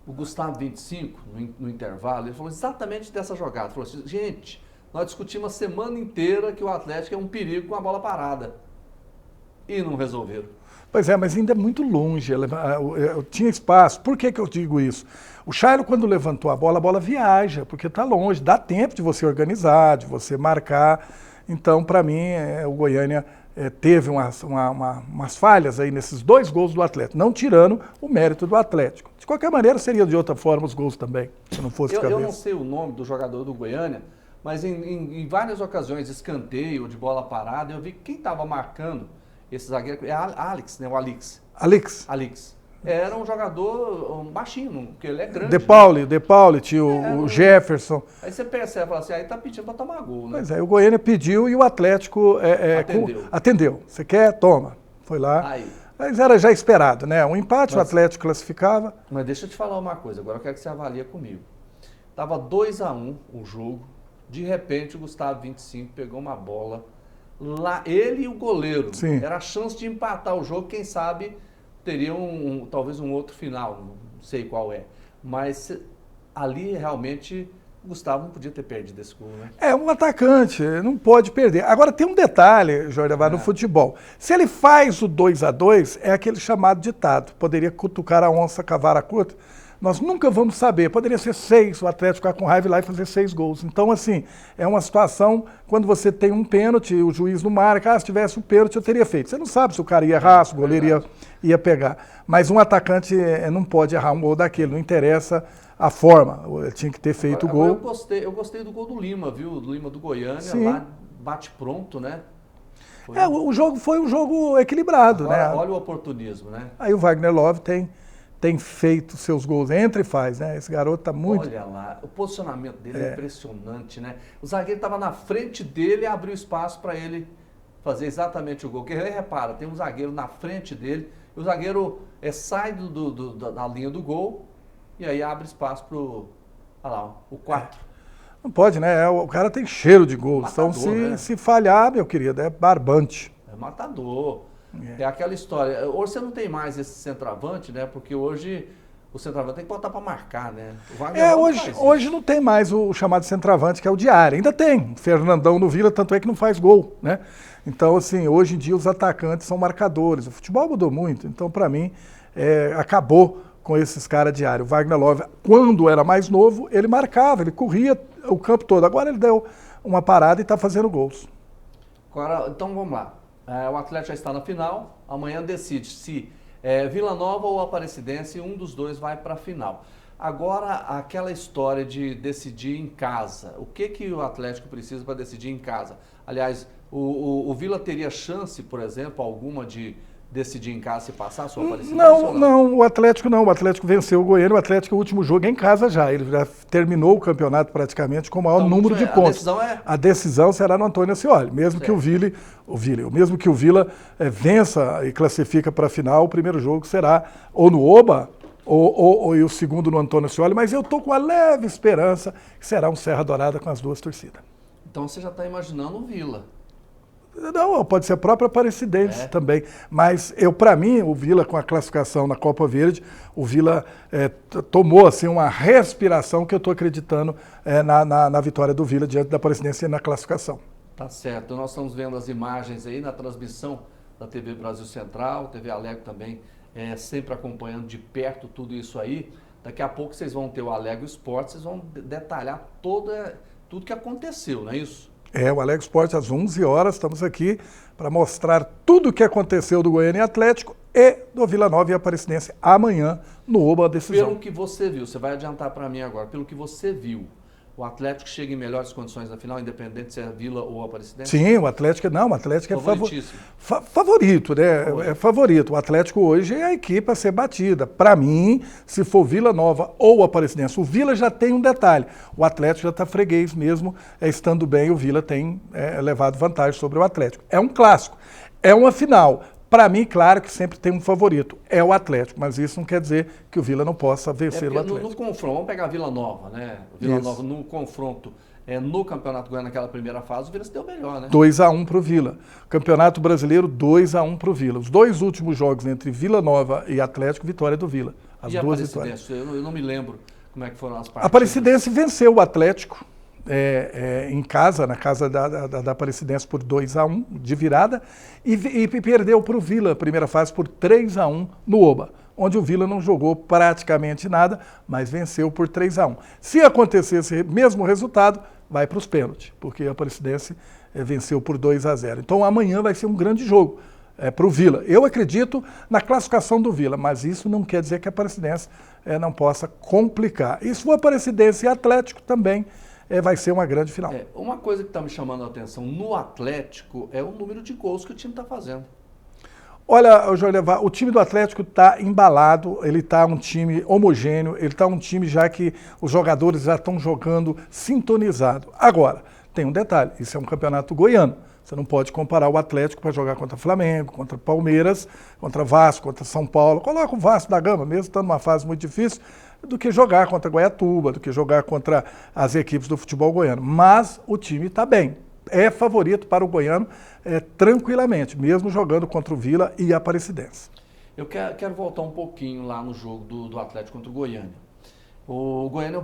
O Gustavo 25, no intervalo, ele falou exatamente dessa jogada. Ele falou assim, gente, nós discutimos a semana inteira que o Atlético é um perigo com a bola parada. E não resolveram. Pois é, mas ainda é muito longe. Eu tinha espaço. Por que eu digo isso? O Shailo, quando levantou a bola viaja, porque está longe. Dá tempo de você organizar, de você marcar. Então, para mim, o Goiânia teve umas falhas aí nesses 2 gols do Atlético, não tirando o mérito do Atlético. De qualquer maneira, seria de outra forma os gols também, se não fosse cabeça. Eu não sei o nome do jogador do Goiânia, mas em várias ocasiões, escanteio de bola parada, eu vi que quem estava marcando esse zagueiro é Alex, né? O Alex. Alex. Era um jogador baixinho, porque ele é grande. De Pauli, tinha o Jefferson. Aí você percebe, fala assim, aí tá pedindo para tomar gol, né? Pois é, o Goiânia pediu e o Atlético atendeu. Você quer? Toma. Foi lá. Mas era já esperado, né? Um empate, o Atlético classificava. Mas deixa eu te falar uma coisa, agora eu quero que você avalie comigo. Tava 2-1 o jogo, de repente o Gustavo 25 pegou uma bola lá, ele e o goleiro. Sim. Era a chance de empatar o jogo, quem sabe teria talvez um outro final, não sei qual é. Mas ali realmente o Gustavo não podia ter perdido esse gol, né? É, um atacante, não pode perder. Agora tem um detalhe, Jorge, no futebol. Se ele faz o 2-2, é aquele chamado ditado. Poderia cutucar a onça, cavar a curta. Nós nunca vamos saber. Poderia ser 6, o Atlético ficar com raiva e lá e fazer 6 gols. Então, assim, é uma situação, quando você tem um pênalti, o juiz não marca, se tivesse um pênalti eu teria feito. Você não sabe se o cara ia errar, se o goleiro ia pegar. Mas um atacante não pode errar um gol daquele, não interessa a forma. Ele tinha que ter feito o gol. Eu gostei do gol do Lima, viu? Do Lima do Goiânia, Sim. lá bate pronto, né? O jogo foi um jogo equilibrado, agora, né? Olha o oportunismo, né? Aí o Wagner Love tem feito seus gols, entra e faz, né? Esse garoto tá muito... Olha lá, o posicionamento dele é impressionante, né? O zagueiro estava na frente dele e abriu espaço para ele fazer exatamente o gol. Porque aí, repara, tem um zagueiro na frente dele, e o zagueiro sai da linha do gol e aí abre espaço pro, olha lá, o 4. Não pode, né? O cara tem cheiro de gols, matador, então se falhar, meu querido, é barbante. É matador. É aquela história. Hoje você não tem mais esse centroavante, né? Porque hoje o centroavante tem que botar para marcar, né? Hoje não tem mais o chamado centroavante, que é o de área. Ainda tem. Fernandão no Vila, tanto é que não faz gol, né? Então, assim, hoje em dia os atacantes são marcadores. O futebol mudou muito. Então, para mim, acabou com esses caras de área. O Wagner Love, quando era mais novo, ele marcava, ele corria o campo todo. Agora ele deu uma parada e está fazendo gols. Agora, então vamos lá. O Atlético já está na final, amanhã decide se Vila Nova ou Aparecidense, um dos dois vai para a final. Agora, aquela história de decidir em casa, o que o Atlético precisa para decidir em casa? Aliás, o Vila teria chance, por exemplo, alguma de decidir em casa se passar a sua Aparecidense? Não, o Atlético não. O Atlético venceu o Goiânia, o Atlético, o último jogo é em casa já. Ele já terminou o campeonato praticamente com o maior número de pontos. A decisão será no Antônio Ascioli. Mesmo que o Vila vença e classifica para a final, o primeiro jogo será ou no Oba ou o segundo no Antônio Ascioli, mas eu estou com a leve esperança que será um Serra Dourada com as duas torcidas. Então você já está imaginando o Vila. Não, pode ser a própria Aparecidense também. Mas para mim, o Vila com a classificação na Copa Verde, o Vila tomou assim, uma respiração que eu estou acreditando na vitória do Vila diante da Aparecidense na classificação. Tá certo. Nós estamos vendo as imagens aí na transmissão da TV Brasil Central, TV Alego também, sempre acompanhando de perto tudo isso aí. Daqui a pouco vocês vão ter o Alego Esporte, vocês vão detalhar tudo que aconteceu, não é isso? O Alego Esporte às 11 horas, estamos aqui para mostrar tudo o que aconteceu do Goiânia e Atlético e do Vila Nova e Aparecidense amanhã no Oba a decisão. Pelo que você viu, você vai adiantar para mim agora, pelo que você viu, o Atlético chega em melhores condições na final, independente se é Vila ou Aparecidense? Sim, o Atlético é favorito, né? É favorito. O Atlético hoje é a equipe a ser batida. Para mim, se for Vila Nova ou Aparecidense, o Vila já tem um detalhe. O Atlético já está freguês mesmo, estando bem, o Vila tem levado vantagem sobre o Atlético. É um clássico, é uma final. Para mim, claro que sempre tem um favorito, é o Atlético, mas isso não quer dizer que o Vila não possa vencer o Atlético. No confronto, vamos pegar a Vila Nova, né? Vila Nova no confronto, no Campeonato Goiano naquela primeira fase, o Vila se deu melhor, né? 2-1 para o Vila. Campeonato Brasileiro, 2-1 para o Vila. Os dois últimos jogos entre Vila Nova e Atlético, vitória do Vila. As duas vitórias. Eu não me lembro como é que foram as partidas. A Aparecidense venceu o Atlético. Em casa, na casa da Aparecidense por 2-1 de virada e perdeu para o Vila, primeira fase, por 3-1 no Oba, onde o Vila não jogou praticamente nada, mas venceu por 3-1. Se acontecer esse mesmo resultado, vai para os pênaltis, porque a Aparecidense venceu por 2-0. Então amanhã vai ser um grande jogo para o Vila. Eu acredito na classificação do Vila, mas isso não quer dizer que a Aparecidense não possa complicar. E se for Aparecidense e Atlético também, vai ser uma grande final. Uma coisa que está me chamando a atenção no Atlético é o número de gols que o time está fazendo. Olha, Jorge, o time do Atlético está embalado, ele está um time homogêneo, ele está um time já que os jogadores já estão jogando sintonizado. Agora, tem um detalhe, isso é um campeonato goiano. Você não pode comparar o Atlético para jogar contra Flamengo, contra Palmeiras, contra Vasco, contra São Paulo. Coloca o Vasco da Gama, mesmo estando numa fase muito difícil, do que jogar contra Goiatuba, do que jogar contra as equipes do futebol goiano. Mas o time está bem. É favorito para o goiano tranquilamente, mesmo jogando contra o Vila e a Aparecidense. Eu quero voltar um pouquinho lá no jogo do Atlético contra o Goiânia. O Goiânia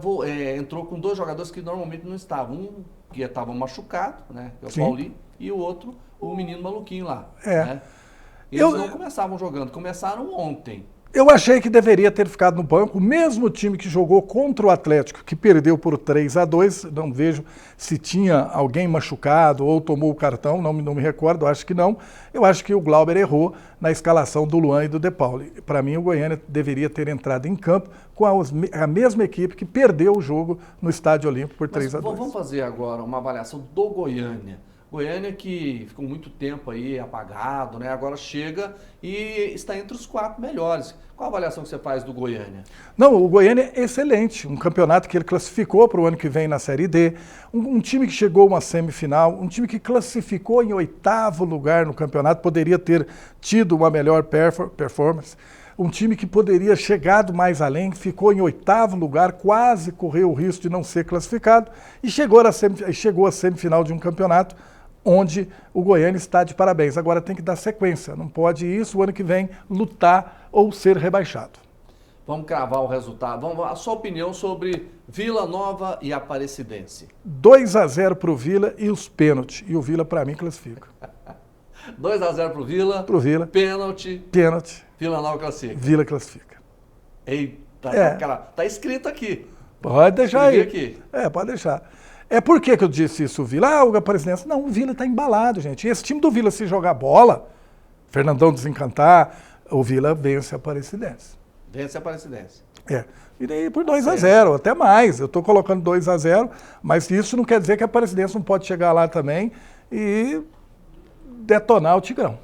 entrou com 2 jogadores que normalmente não estavam. Um que estava machucado, né, que é o Paulinho, e o outro, o menino maluquinho lá. Né? Eles não começavam jogando, começaram ontem. Eu achei que deveria ter ficado no banco, o mesmo time que jogou contra o Atlético, que perdeu por 3-2, não vejo se tinha alguém machucado ou tomou o cartão, não me recordo, acho que não. Eu acho que o Glauber errou na escalação do Luan e do De Pauli. Para mim, o Goiânia deveria ter entrado em campo com a mesma equipe que perdeu o jogo no Estádio Olímpico por 3-2. Vamos fazer agora uma avaliação do Goiânia. Goiânia que ficou muito tempo aí apagado, né? Agora chega e está entre os 4 melhores. Qual a avaliação que você faz do Goiânia? Não, o Goiânia é excelente. Um campeonato que ele classificou para o ano que vem na Série D. Um time que chegou a uma semifinal, um time que classificou em 8º lugar no campeonato, poderia ter tido uma melhor performance. Um time que poderia chegado mais além, ficou em 8º lugar, quase correu o risco de não ser classificado e chegou à semifinal de um campeonato onde o Goiânia está de parabéns. Agora tem que dar sequência, não pode isso, o ano que vem, lutar ou ser rebaixado. Vamos cravar o resultado. A sua opinião sobre Vila Nova e Aparecidense. 2-0 para o Vila e os pênaltis. E o Vila, para mim, classifica. 2-0 para o Vila. Para o Vila. Pênalti. Vila Nova classifica. Vila classifica. Eita, tá escrito aqui. Pode deixar aí. Aqui. Pode deixar. Por que eu disse isso, o Vila? O Aparecidense. Não, o Vila está embalado, gente. E esse time do Vila, se jogar bola, Fernandão desencantar, o Vila vence a Aparecidense. Vence a Aparecidense. E daí por 2-0, até mais. Eu estou colocando 2-0, mas isso não quer dizer que a Aparecidense não pode chegar lá também e detonar o Tigrão.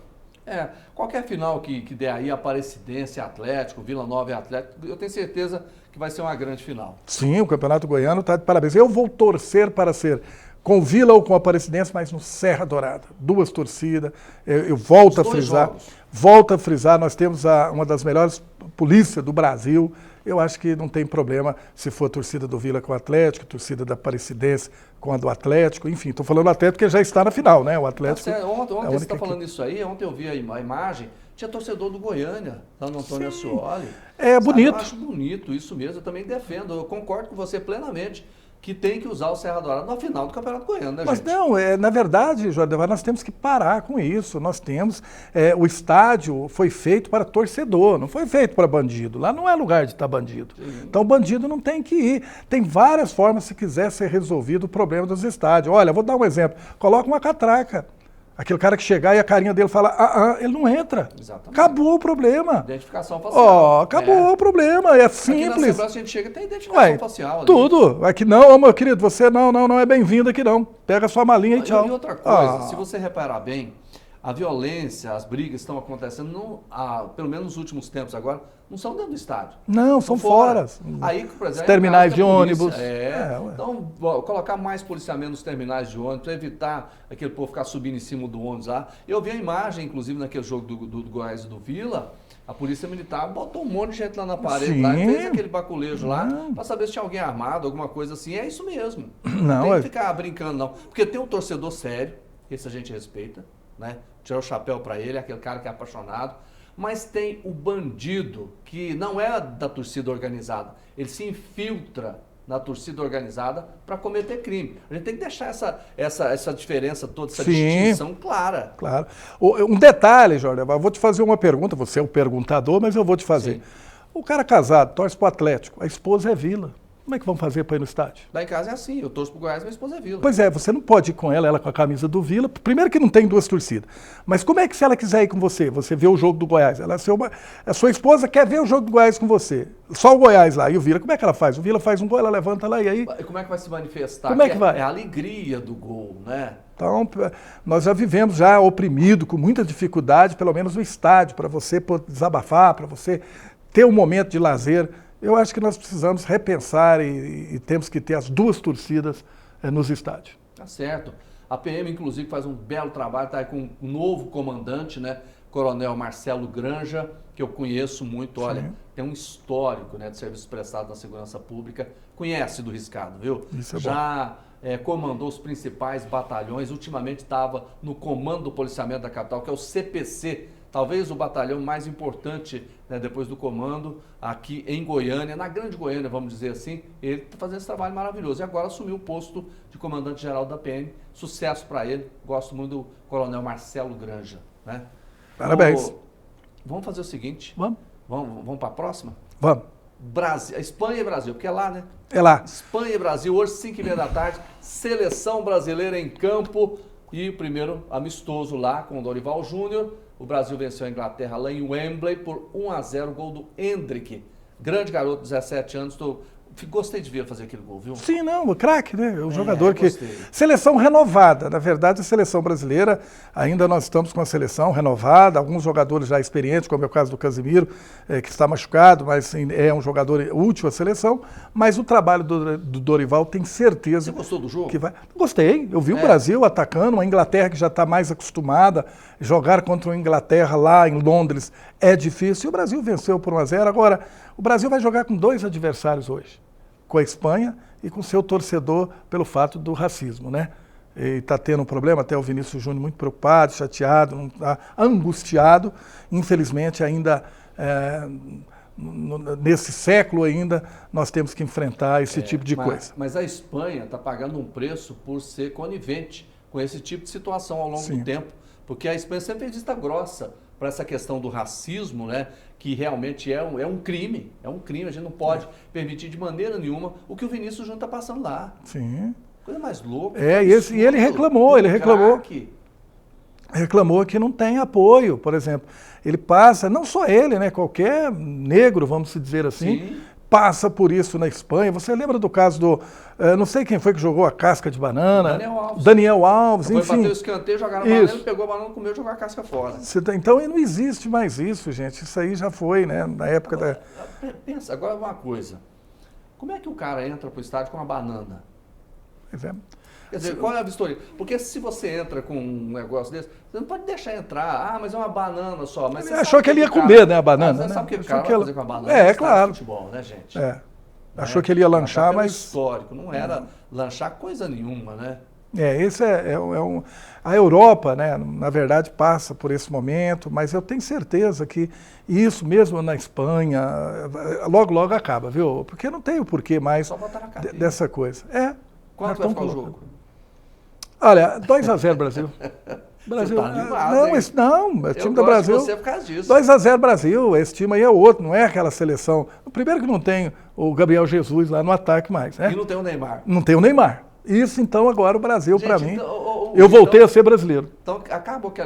Qualquer final que der aí, Aparecidense, Atlético, Vila Nova e Atlético, eu tenho certeza que vai ser uma grande final. Sim, o Campeonato Goiano está de parabéns. Eu vou torcer para ser com Vila ou com Aparecidense, mas no Serra Dourada. 2 torcidas, eu volto a frisar, nós temos uma das melhores polícias do Brasil. Eu acho que não tem problema se for a torcida do Vila com o Atlético, a torcida da Aparecidense com a do Atlético, enfim, estou falando do Atlético porque já está na final, né? O Atlético. Ontem você está falando isso aí, ontem eu vi a imagem, tinha torcedor do Goiânia, lá no Antônio Ascioli. Bonito. Eu acho bonito, isso mesmo, eu também defendo, eu concordo com você plenamente que tem que usar o Serra Dourada na final do Campeonato Goiano, né, Mas gente? não, na verdade, Jorge, nós temos que parar com isso. Nós temos, o estádio foi feito para torcedor, não foi feito para bandido. Lá não é lugar de estar bandido. Sim. Então, bandido não tem que ir. Tem várias formas, se quiser ser resolvido o problema dos estádios. Olha, vou dar um exemplo. Coloca uma catraca. Aquele cara que chegar e a carinha dele fala, ele não entra. Exatamente. Acabou o problema. Identificação facial. Acabou o problema, é simples. Aqui na Assembleia a gente chega e tem identificação facial. Ali. Tudo. Aqui não, meu querido, você não é bem-vindo aqui não. Pega a sua malinha e tchau. E outra coisa, se você reparar bem, a violência, as brigas estão acontecendo, pelo menos nos últimos tempos agora, não são dentro do estádio. Não, são fora. Aí, por exemplo, terminais de ônibus. Então, colocar mais policiamento nos terminais de ônibus, para evitar aquele povo ficar subindo em cima do ônibus lá. Eu vi a imagem, inclusive, naquele jogo do Goiás e do Vila, a polícia militar botou um monte de gente lá na parede, lá, e fez aquele baculejo lá, para saber se tinha alguém armado, alguma coisa assim. É isso mesmo. Não tem que ficar brincando, não. Porque tem um torcedor sério, esse a gente respeita, né? Tirar o chapéu para ele, aquele cara que é apaixonado. Mas tem o bandido que não é da torcida organizada. Ele se infiltra na torcida organizada para cometer crime. A gente tem que deixar essa diferença toda, essa distinção clara. Claro. Um detalhe, Jorge, eu vou te fazer uma pergunta, você é o perguntador, mas eu vou te fazer. Sim. O cara casado, torce para o Atlético, a esposa é Vila. Como é que vamos fazer para ir no estádio? Lá em casa é assim, eu torço pro Goiás, minha esposa é Vila. Pois é, você não pode ir com ela com a camisa do Vila. Primeiro que não tem 2 torcidas. Mas como é que se ela quiser ir com você vê o jogo do Goiás, a sua esposa quer ver o jogo do Goiás com você, só o Goiás lá, e o Vila, como é que ela faz? O Vila faz um gol, ela levanta lá e aí... Como é que vai se manifestar? Como é que vai? É a alegria do gol, né? Então, nós já vivemos já oprimido, com muita dificuldade, pelo menos no estádio, para você poder desabafar, para você ter um momento de lazer. Eu acho que nós precisamos repensar e temos que ter as 2 torcidas nos estádios. Tá certo. A PM, inclusive, faz um belo trabalho, está com um novo comandante, né? Coronel Marcelo Granja, que eu conheço muito, olha, Sim. tem um histórico, né, de serviços prestados na segurança pública, conhece do riscado, viu? Isso é Já comandou os principais batalhões, ultimamente estava no Comando do Policiamento da Capital, que é o CPC, talvez o batalhão mais importante, né, depois do comando, aqui em Goiânia, na Grande Goiânia, vamos dizer assim. Ele está fazendo esse trabalho maravilhoso e agora assumiu o posto de comandante-geral da PM. Sucesso para ele, gosto muito do Coronel Marcelo Granja, né? Parabéns. Vamos fazer o seguinte. Vamos para a próxima? Vamos. Brasil, Espanha e Brasil, porque é lá, né? É lá. Espanha e Brasil, hoje 5h30 da tarde, seleção brasileira em campo e o primeiro amistoso lá com o Dorival Júnior. O Brasil venceu a Inglaterra lá em Wembley por 1-0, gol do Endrick. Grande garoto, 17 anos, gostei de ver fazer aquele gol, viu? Sim, não, craque, né? O jogador que... Gostei. Seleção renovada, na verdade a seleção brasileira, ainda nós estamos com a seleção renovada, alguns jogadores já experientes, como é o caso do Casimiro, que está machucado, mas é um jogador útil à seleção, mas o trabalho do Dorival tem certeza... Você gostou do jogo? Que vai... Gostei, eu vi o Brasil atacando, uma Inglaterra que já está mais acostumada, jogar contra uma Inglaterra lá em Londres é difícil, e o Brasil venceu por 1-0, agora o Brasil vai jogar com 2 adversários hoje, com a Espanha e com seu torcedor pelo fato do racismo, né? E está tendo um problema, até o Vinícius Júnior muito preocupado, chateado, angustiado. Infelizmente, ainda nesse século ainda, nós temos que enfrentar esse tipo de coisa. Mas a Espanha está pagando um preço por ser conivente com esse tipo de situação ao longo do tempo, porque a Espanha sempre fez vista grossa para essa questão do racismo, né, que realmente é um crime, a gente não pode permitir de maneira nenhuma o que o Vinícius Júnior está passando lá. Sim. Coisa mais louca. E ele reclamou que não tem apoio, por exemplo. Ele passa, não só ele, né, qualquer negro, vamos dizer assim, passa por isso na Espanha. Você lembra do caso do, não sei quem foi que jogou a casca de banana? Daniel Alves, enfim. Foi bater o escanteio, jogar a banana, ele pegou a banana, comeu e jogou a casca fora. Então não existe mais isso, gente. Isso aí já foi, né, na época da... Pensa, agora uma coisa. Como é que o cara entra pro estádio com uma banana? Pois é. Quer dizer, qual é a vistoria? Porque se você entra com um negócio desse, você não pode deixar entrar. Ah, mas é uma banana só. Mas ele achou que ele ia comer, né, a banana. Você sabe o que o cara vai fazer com a banana? É, claro. Futebol, né, gente? Achou que ele ia lanchar, mas... histórico, não era lanchar coisa nenhuma, né? Esse a Europa, né, na verdade, passa por esse momento, mas eu tenho certeza que isso, mesmo na Espanha, logo, logo acaba, viu? Porque não tem o porquê mais dessa coisa. Quanto vai ficar o jogo? Olha, 2-0 Brasil. Brasil. Você tá animado, não, é time do Brasil. De você por causa disso. 2-0 Brasil, esse time aí é outro, não é aquela seleção. Primeiro que não tem o Gabriel Jesus lá no ataque mais, né? E não tem o Neymar. Não tem o Neymar. Isso, então, agora o Brasil, para mim, eu voltei a ser brasileiro. Então, acabou que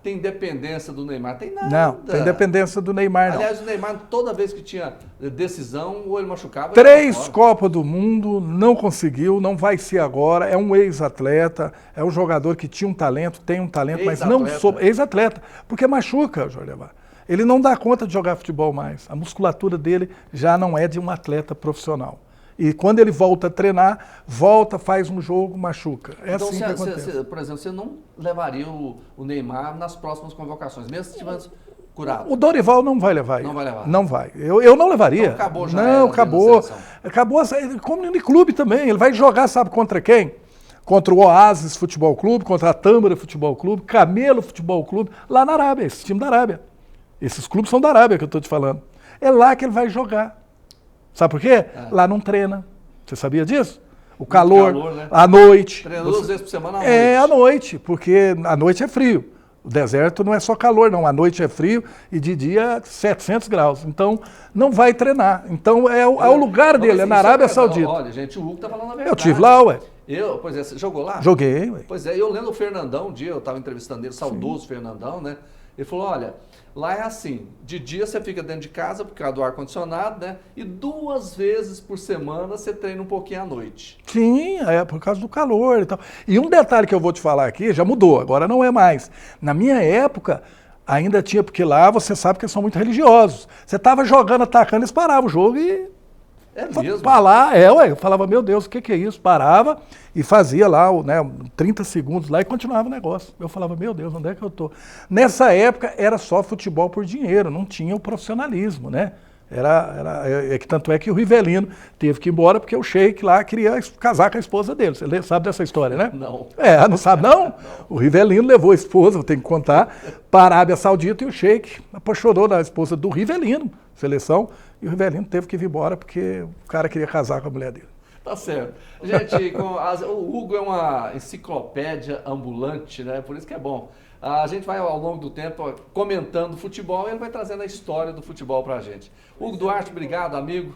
tem dependência do Neymar. Tem nada. Não, tem dependência do Neymar, não. Aliás, o Neymar, toda vez que tinha decisão, ou ele machucava... 3 Copas do Mundo, não conseguiu, não vai ser agora. É um ex-atleta, é um jogador que tinha um talento, tem um talento, mas não soube... Ex-atleta, porque machuca, Jorge Levar. Ele não dá conta de jogar futebol mais. A musculatura dele já não é de um atleta profissional. E quando ele volta a treinar, faz um jogo, machuca. É então, assim que acontece. Por exemplo, você não levaria o Neymar nas próximas convocações, mesmo se tivesse curado? O Dorival não vai levar ele. Não vai levar? Não vai. Eu não levaria. Então acabou já. Não, acabou. Acabou, como no clube também. Ele vai jogar, sabe contra quem? Contra o Oasis Futebol Clube, contra a Tâmara Futebol Clube, Camelo Futebol Clube, lá na Arábia, esse time da Arábia. Esses clubes são da Arábia que eu estou te falando. É lá que ele vai jogar. Sabe por quê? Lá não treina. Você sabia disso? O calor, né? À noite. Treina 2 vezes por semana à noite. À noite, porque à noite é frio. O deserto não é só calor, não. À noite é frio e de dia 700 graus. Então, não vai treinar. Então, é o lugar dele, é na Arábia Saudita. Olha, gente, o Hugo tá falando a verdade. Eu estive lá, ué. Pois é, você jogou lá? Joguei, ué. Pois é, eu lendo o Fernandão um dia, eu estava entrevistando ele, saudoso Fernandão, né? Ele falou, olha... Lá é assim, de dia você fica dentro de casa por causa do ar-condicionado, né? E 2 vezes por semana você treina um pouquinho à noite. Sim, por causa do calor e tal. E um detalhe que eu vou te falar aqui, já mudou, agora não é mais. Na minha época, ainda tinha, porque lá você sabe que eles são muito religiosos. Você estava jogando, atacando, eles paravam o jogo e É mesmo? Pra lá, eu falava, meu Deus, o que é isso? Parava e fazia lá, 30 segundos lá e continuava o negócio. Eu falava, meu Deus, onde é que eu tô? Nessa época era só futebol por dinheiro, não tinha o profissionalismo, né? Tanto é que o Rivelino teve que ir embora porque o Sheik lá queria casar com a esposa dele. Você sabe dessa história, né? Não. Não sabe não? O Rivelino levou a esposa, eu tenho que contar, para a Arábia Saudita e o Sheik apaixonou da esposa do Rivelino, seleção, e o Rivelino teve que ir embora porque o cara queria casar com a mulher dele. Tá certo. Gente, o Hugo é uma enciclopédia ambulante, né? Por isso que é bom. A gente vai, ao longo do tempo, comentando futebol e ele vai trazendo a história do futebol pra gente. Hugo Duarte, obrigado, amigo.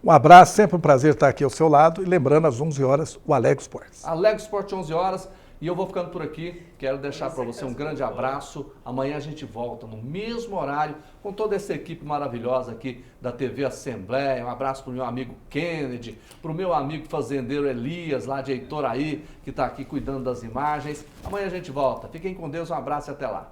Um abraço, sempre um prazer estar aqui ao seu lado. E lembrando, às 11 horas, o Alegro Esportes. Alegro Esporte, 11 horas. E eu vou ficando por aqui. Quero deixar para você um grande abraço. Amanhã a gente volta no mesmo horário com toda essa equipe maravilhosa aqui da TV Assembleia. Um abraço para o meu amigo Kennedy, para o meu amigo fazendeiro Elias, lá de Heitoraí, que está aqui cuidando das imagens. Amanhã a gente volta. Fiquem com Deus, um abraço e até lá.